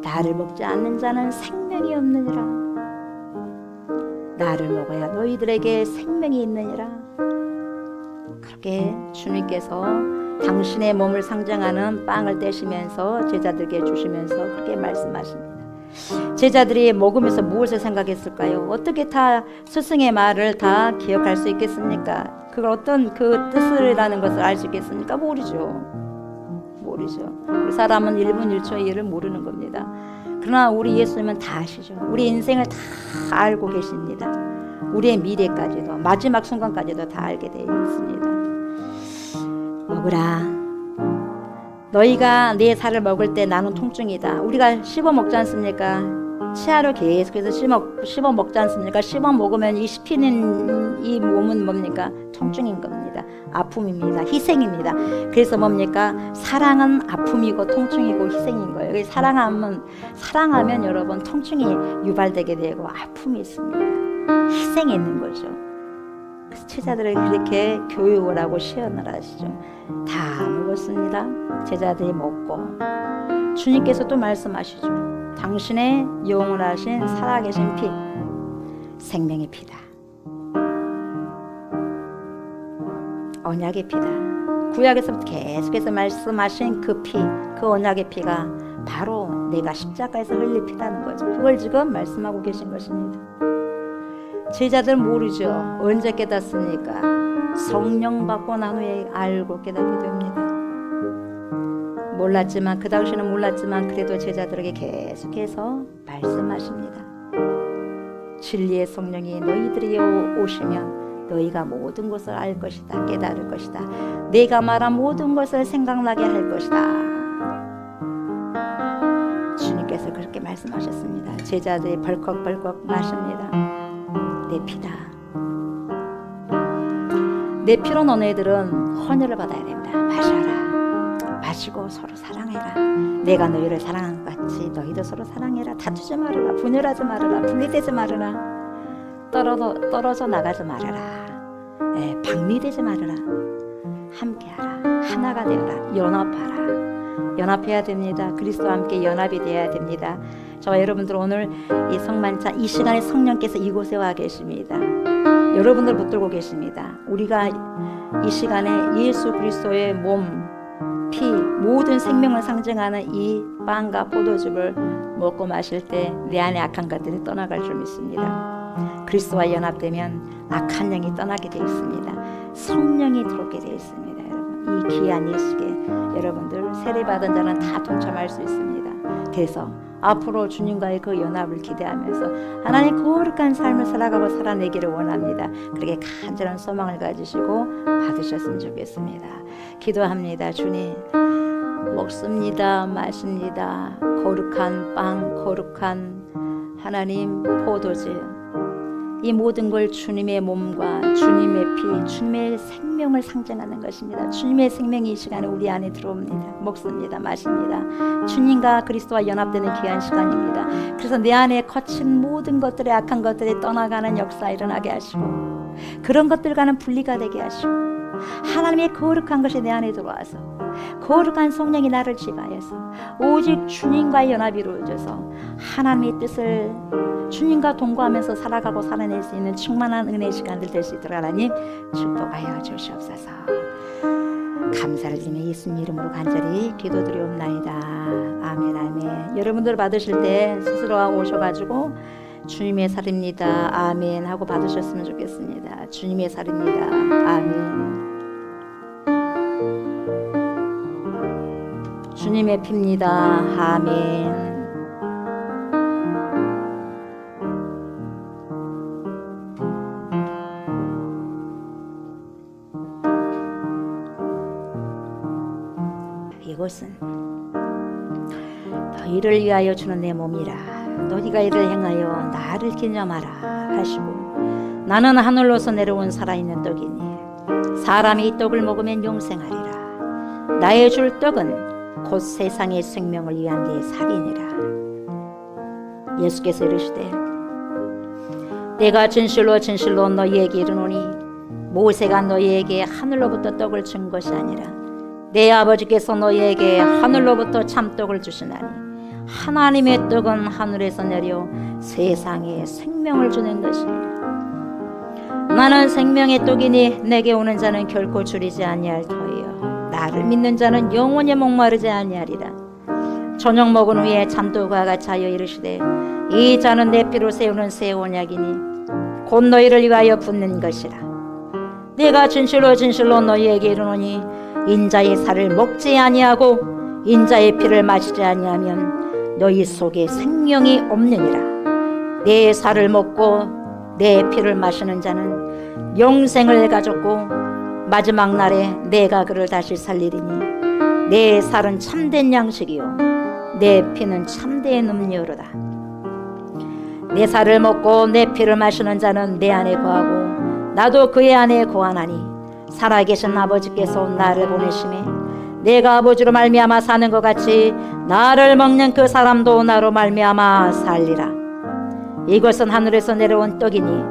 나를 먹지 않는 자는 생명이 없느니라. 나를 먹어야 너희들에게 생명이 있느니라. 그렇게 주님께서 당신의 몸을 상징하는 빵을 떼시면서 제자들에게 주시면서 그렇게 말씀하십니다. 제자들이 먹으면서 무엇을 생각했을까요? 어떻게 다 스승의 말을 다 기억할 수 있겠습니까? 그걸 어떤 그 뜻이라는 것을 알 수 있겠습니까? 모르죠. 우리 사람은 1분 1초의 일을 모르는 겁니다. 그러나 우리 예수님은 다 아시죠. 우리 인생을 다 알고 계십니다. 우리의 미래까지도 마지막 순간까지도 다 알게 되어 있습니다. 먹으라. 너희가 내 살을 먹을 때 나는 통증이다. 우리가 씹어 먹지 않습니까? 치아로 계속해서 씹어 먹지 않습니까? 씹어 먹으면 이 씹히는 이 몸은 뭡니까? 통증인 겁니다. 것입니다. 아픔입니다. 희생입니다. 그래서 뭡니까? 사랑은 아픔이고 통증이고 희생인 거예요. 그래서 사랑하면 여러분 통증이 유발되게 되고 아픔이 있습니다. 희생이 있는 거죠. 그래서 제자들을 그렇게 교육을 하고 시연을 하시죠. 다 먹었습니다. 제자들이 먹고 주님께서 또 말씀하시죠. 당신의 영원하신 살아계신 피, 생명의 피다. 언약의 피다. 구약에서부터 계속해서 말씀하신 그 피, 그 언약의 피가 바로 내가 십자가에서 흘릴 피라는 거죠. 그걸 지금 말씀하고 계신 것입니다. 제자들 모르죠. 언제 깨닫습니까? 성령 받고 난 후에 알고 깨닫게 됩니다. 몰랐지만 그 당시는 몰랐지만 그래도 제자들에게 계속해서 말씀하십니다. 진리의 성령이 너희들에게 오시면 너희가 모든 것을 알 것이다. 깨달을 것이다. 내가 말한 모든 것을 생각나게 할 것이다. 주님께서 그렇게 말씀하셨습니다. 제자들이 벌컥벌컥 마십니다. 내 피다. 내 피로 너희들은 헌혈을 받아야 된다. 마셔라. 마시고 서로 사랑해라. 내가 너희를 사랑한 것 같이 너희도 서로 사랑해라. 다투지 말아라. 분열하지 말아라. 분리되지 말아라. 떨어져 나가지 말아라. 박리되지 말아라. 함께하라. 하나가 되어라. 연합해야 됩니다. 그리스도와 함께 연합이 되어야 됩니다. 저와 여러분들 오늘 이 성만찬 이 시간에 성령께서 이곳에 와 계십니다. 여러분들 붙들고 계십니다. 우리가 이 시간에 예수 그리스도의 몸, 피, 모든 생명을 상징하는 이 빵과 포도즙을 먹고 마실 때 내 안에 악한 것들이 떠나갈 줄 믿습니다. 그리스도와 연합되면 악한 영이 떠나게 되어 있습니다. 성령이 들어오게 되어 있습니다. 여러분, 이 귀한 예식에 여러분들 세례받은 자는 다 동참할 수 있습니다. 그래서 앞으로 주님과의 그 연합을 기대하면서 하나님 거룩한 삶을 살아가고 살아내기를 원합니다. 그렇게 간절한 소망을 가지시고 받으셨으면 좋겠습니다. 기도합니다. 주님, 먹습니다. 마십니다. 거룩한 빵, 거룩한 하나님 포도즙, 이 모든 걸 주님의 몸과 주님의 피, 주님의 생명을 상징하는 것입니다. 주님의 생명이 이 시간에 우리 안에 들어옵니다. 먹습니다. 마십니다. 주님과 그리스도와 연합되는 귀한 시간입니다. 그래서 내 안에 거친 모든 것들의 악한 것들이 떠나가는 역사 일어나게 하시고 그런 것들과는 분리가 되게 하시고 하나님의 거룩한 것이 내 안에 들어와서 거룩한 성령이 나를 지배하여서 오직 주님과의 연합이 이루어져서 하나님의 뜻을 주님과 동거하면서 살아가고 살아낼 수 있는 충만한 은혜의 시간들 될 수 있도록 하나님 축복하여 주시옵소서. 감사를 드리며 예수님 이름으로 간절히 기도드리옵나이다. 아멘 아멘. 여러분들 받으실 때 스스로 오셔가지고 주님의 살입니다. 아멘 하고 받으셨으면 좋겠습니다. 주님의 살입니다. 아멘. 주님의 피입니다. 아멘. 이것은 너희를 위하여 주는 내 몸이라. 너희가 이를 행하여 나를 기념하라 하시고 나는 하늘로서 내려온 살아있는 떡이니 사람이 이 떡을 먹으면 영생하리라. 나의 줄 떡은 곧 세상의 생명을 위한 내 살이니라. 예수께서 이르시되 내가 진실로 진실로 너희에게 이르노니 모세가 너희에게 하늘로부터 떡을 준 것이 아니라 내 아버지께서 너희에게 하늘로부터 참떡을 주시나니 하나님의 떡은 하늘에서 내려 세상에 생명을 주는 것이라. 나는 생명의 떡이니 내게 오는 자는 결코 줄이지 아니할 터이요 나를 믿는 자는 영원히 목마르지 아니하리라. 저녁 먹은 후에 잠도가 같이 하여 이르시되 이 잔은 내 피로 세우는 새 언약이니 곧 너희를 위하여 붓는 것이라. 내가 진실로 진실로 너희에게 이르노니 인자의 살을 먹지 아니하고 인자의 피를 마시지 아니하면 너희 속에 생명이 없느니라. 내 살을 먹고 내 피를 마시는 자는 영생을 가졌고 마지막 날에 내가 그를 다시 살리리니 내 살은 참된 양식이요 내 피는 참된 음료로다. 내 살을 먹고 내 피를 마시는 자는 내 안에 거하고 나도 그의 안에 거하나니 살아계신 아버지께서 나를 보내심에 내가 아버지로 말미암아 사는 것 같이 나를 먹는 그 사람도 나로 말미암아 살리라. 이것은 하늘에서 내려온 떡이니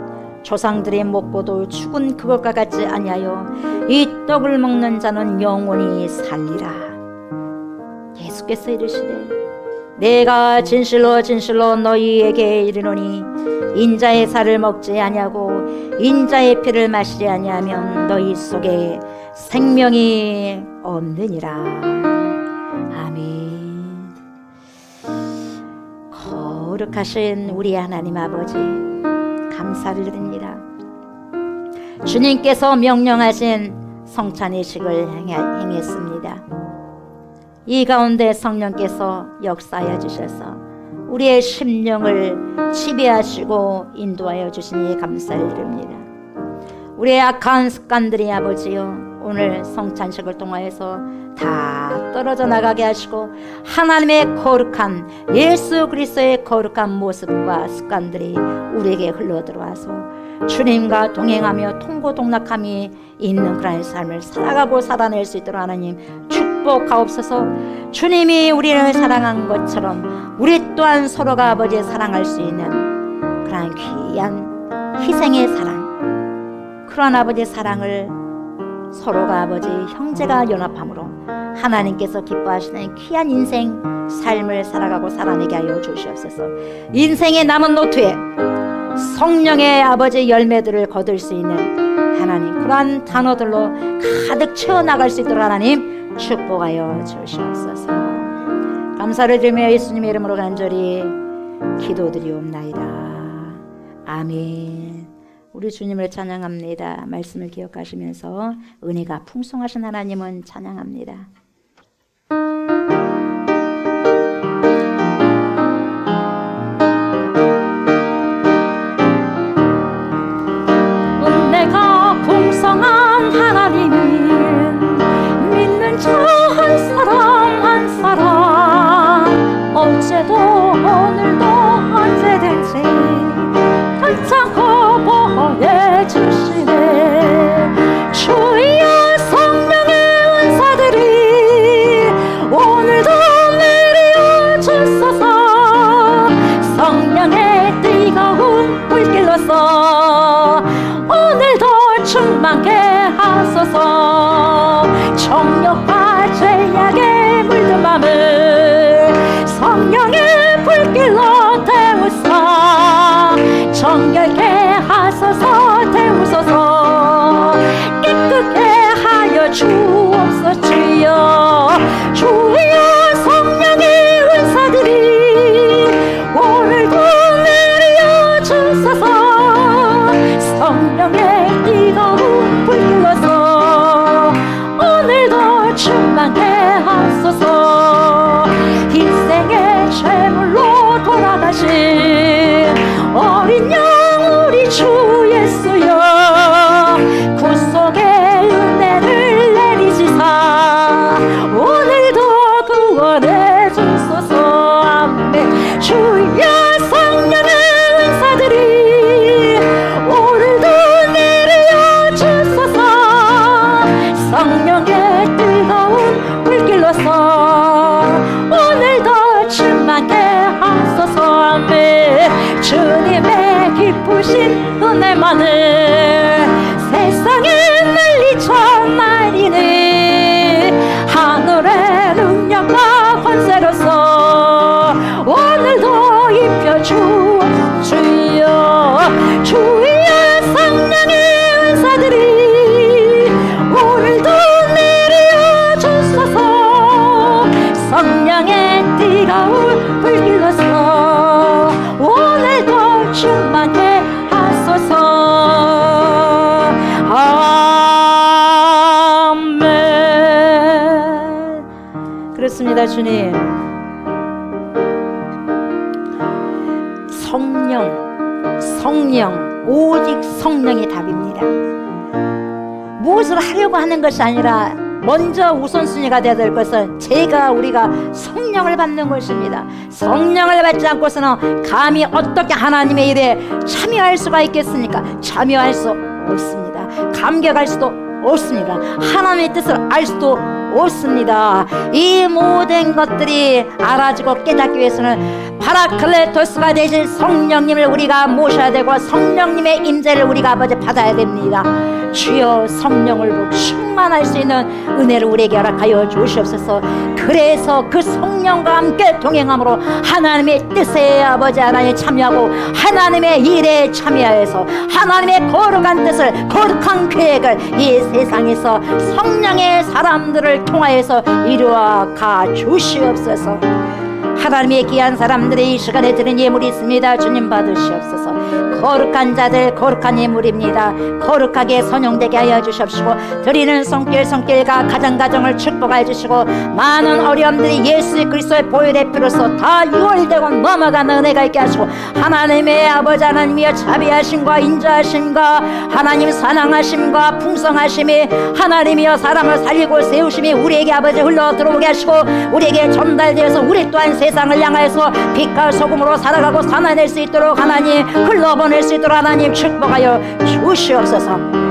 조상들이 먹고도 죽은 그것과 같지 아니하여 이 떡을 먹는 자는 영원히 살리라. 예수께서 이르시되 내가 진실로 진실로 너희에게 이르노니 인자의 살을 먹지 아니하고 인자의 피를 마시지 아니하면 너희 속에 생명이 없느니라. 아멘. 거룩하신 우리 하나님 아버지, 감사를 드립니다. 주님께서 명령하신 성찬의식을 행했습니다. 이 가운데 성령께서 역사하여 주셔서 우리의 심령을 지배하시고 인도하여 주시니 감사를 드립니다. 우리의 악한 습관들이 아버지요, 오늘 성찬식을 통하여서 다 떨어져 나가게 하시고 하나님의 거룩한, 예수 그리스도의 거룩한 모습과 습관들이 우리에게 흘러들어와서 주님과 동행하며 통고동락함이 있는 그런 삶을 살아가고 살아낼 수 있도록 하나님 축복하옵소서. 주님이 우리를 사랑한 것처럼 우리 또한 서로가 아버지를 사랑할 수 있는 그런 귀한 희생의 사랑, 그런 아버지의 사랑을 서로가 아버지 형제가 연합함으로 하나님께서 기뻐하시는 귀한 인생 삶을 살아가고 살아내게 하여 주시옵소서. 인생의 남은 노트에 성령의 아버지 열매들을 거둘 수 있는 하나님, 그러한 단어들로 가득 채워나갈 수 있도록 하나님 축복하여 주시옵소서. 감사를 드리며 예수님의 이름으로 간절히 기도드리옵나이다. 아멘. 우리 주님을 찬양합니다. 말씀을 기억하시면서 은혜가 풍성하신 하나님은 찬양합니다. 은혜가 풍성한 하나님은 믿는 자 한 사람 한 사람 어제도 오늘도 언제든지 괜찮고 보호해 주시네. 주여 성령의 은사들이 오늘도 내려 주소서. 성령의 뜨거운 불길로서 오늘도 충만케 하소서. 정욕과 죄악에 물든 맘을 성령의 불길로 태우사 정결케 하소서. 태우소서. 깨끗게 하여 주옵소서. 주여 주여 성령의 은사들이 오늘도 내려 주소서. 성령의 뜨거운 불길로서 오늘도 충만케 하소서. 인생의 죄물로 돌아가신 어린 양 우리 주 예수여, 구속의 은혜를 내리시사 오늘도 구원해 주소서. 아멘. 주여 성령의 은사들이 오늘도 내려 주소서. 성령의 뜨거운 불길로서 오늘도 충만케 하소서. 아멘. 주님의 기쁘신 은혜만을 세상에 널리 전하리니 하늘의 능력과 권세로서 오늘도 입혀 주옵소서. 주여 성령의 은사들이 오늘도 내려 주소서. 성령의 뜨거운 불길로서 오늘도 충만케 하소서. 아멘. 그렇습니다. 주님, 성령, 오직 성령이 답입니다. 무엇을 하려고 하는 것이 아니라 먼저 우선순위가 되어야 될 것은 우리가 성령을 받는 것입니다. 성령을 받지 않고서는 감히 어떻게 하나님의 일에 참여할 수가 있겠습니까? 참여할 수 없습니다. 감격할 수도 없습니다. 하나님의 뜻을 알 수도 없습니다. 이 모든 것들이 알아지고 깨닫기 위해서는 파라클레토스가 되신 성령님을 우리가 모셔야 되고 성령님의 임재를 우리가 아버지 받아야 됩니다. 주여 성령으로 충만할 수 있는 은혜를 우리에게 허락하여 주시옵소서. 그래서 그 성령과 함께 동행함으로 하나님의 뜻에 아버지 하나님 참여하고 하나님의 일에 참여해서 하나님의 거룩한 뜻을 거룩한 계획을 이 세상에서 성령의 사람들을 통하여서 이루어 가 주시옵소서. 하나님의 귀한 사람들의 이 시간에 드린 예물이 있습니다. 주님 받으시옵소서. 거룩한 자들 거룩한 예물입니다. 거룩하게 선용되게 하여 주십시고 드리는 손길과 가정을 축복하여 주시고 많은 어려움들이 예수 그리스도의 보혈의 피로서 다 유월되고 넘어가는 은혜가 있게 하시고 하나님의 아버지 하나님이여 자비하심과 인자하심과 하나님 사랑하심과 풍성하심이 하나님이여 사람을 살리고 세우심이 우리에게 아버지 흘러 들어오게 하시고 우리에게 전달되어서 우리 또한 세상을 향하여서 빛과 소금으로 살아가고 살아낼 수 있도록 하나님 흘러보낼 수 있도록 하나님 축복하여 주시옵소서.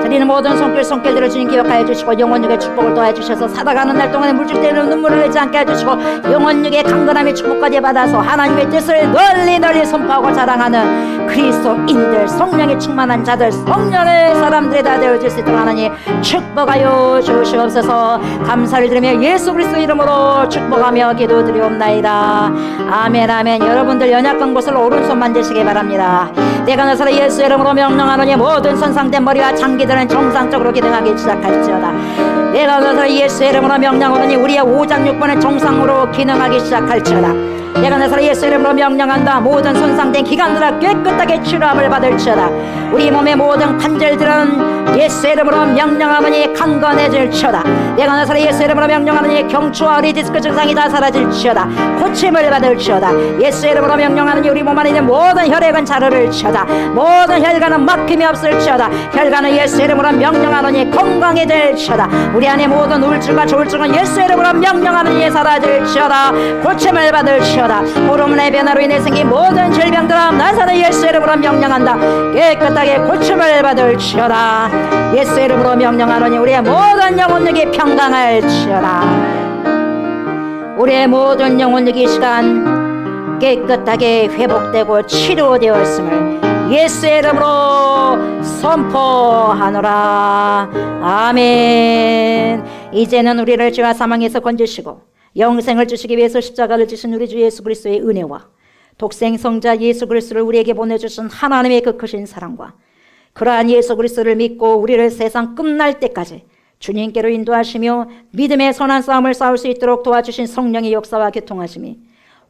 드리는 모든 손길들을 주님 기억하여 주시고 영원육의 축복을 더해 주셔서 살아가는 날 동안에 물질되는 눈물을 흘리지 않게 해주시고 영원육의 강건함의 축복까지 받아서 하나님의 뜻을 널리 선포하고 자랑하는 그리스도인들 성령에 충만한 자들 성령의 사람들이 다 되어줄 수 있도록 하나님 축복하여 주시옵소서. 감사를 드리며 예수 그리스도 이름으로 축복하며 기도드리옵나이다. 아멘 아멘. 여러분들 연약한 곳을 오른손 만지시기 바랍니다. 내가 나사렛 예수 이름으로 명령하노니 모든 손상된 머리와 장기들은 정상적으로 기능하기 시작할지어다. 내가 나사렛 예수 이름으로 명령하노니 우리의 오장 육부는 정상으로 기능하기 시작할지어다. 내가 나사렛 예수 이름으로 명령한다. 모든 손상된 기관들아 깨끗하게 치료함을 받을지어다. 우리 몸의 모든 관절들은 예수 이름으로 명령하노니 강건해질지어다. 내가 나사렛 예수 이름으로 명령하노니 경추와 허리 디스크 증상이 다 사라질지어다. 고침을 받을지어다. 예수 이름으로 명령하노니 우리 몸 안에 있는 모든 혈액은 자르를지어다. 모든 혈관은 막힘이 없을지어다. 혈관은 예수 이름으로 명령하노니 건강해질지어다. 우리 안에 모든 우울증과 조울증은 예수 이름으로 명령하노니 사라질지어다. 고침을 받을지어다. 호르몬의 변화로 인해 생긴 모든 질병들아 나사렛 예수 이름으로 명령한다. 깨끗하게 고침을 받을지어다. 예수 이름으로 명령하노니 우리의 모든 영혼력이 평강할지어다. 우리의 모든 영혼력이 이 시간 깨끗하게 회복되고 치료되었음을 예수의 이름으로 선포하노라. 아멘. 이제는 우리를 죄와 사망에서 건지시고 영생을 주시기 위해서 십자가를 지신 우리 주 예수 그리스도의 은혜와 독생 성자 예수 그리스도를 우리에게 보내주신 하나님의 그 크신 사랑과 그러한 예수 그리스도를 믿고 우리를 세상 끝날 때까지 주님께로 인도하시며 믿음의 선한 싸움을 싸울 수 있도록 도와주신 성령의 역사와 교통하심이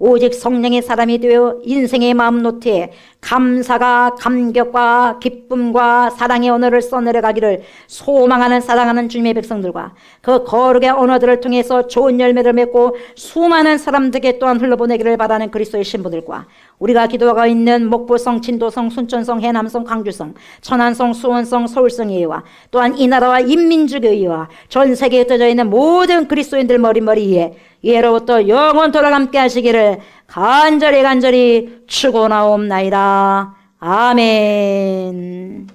오직 성령의 사람이 되어 인생의 마음 노트에 감사가 감격과 기쁨과 사랑의 언어를 써내려가기를 소망하는 사랑하는 주님의 백성들과 그 거룩의 언어들을 통해서 좋은 열매를 맺고 수많은 사람들에게 또한 흘러보내기를 바라는 그리스도의 신부들과 우리가 기도하고 있는 목포성, 진도성, 순천성, 해남성, 광주성, 천안성, 수원성, 서울성의회와 또한 이 나라와 인민주의회와 전 세계에 흩어져 있는 모든 그리스도인들 머리머리에 예로부터 영원토록 함께 하시기를 간절히 축원하옵나이다. 아멘.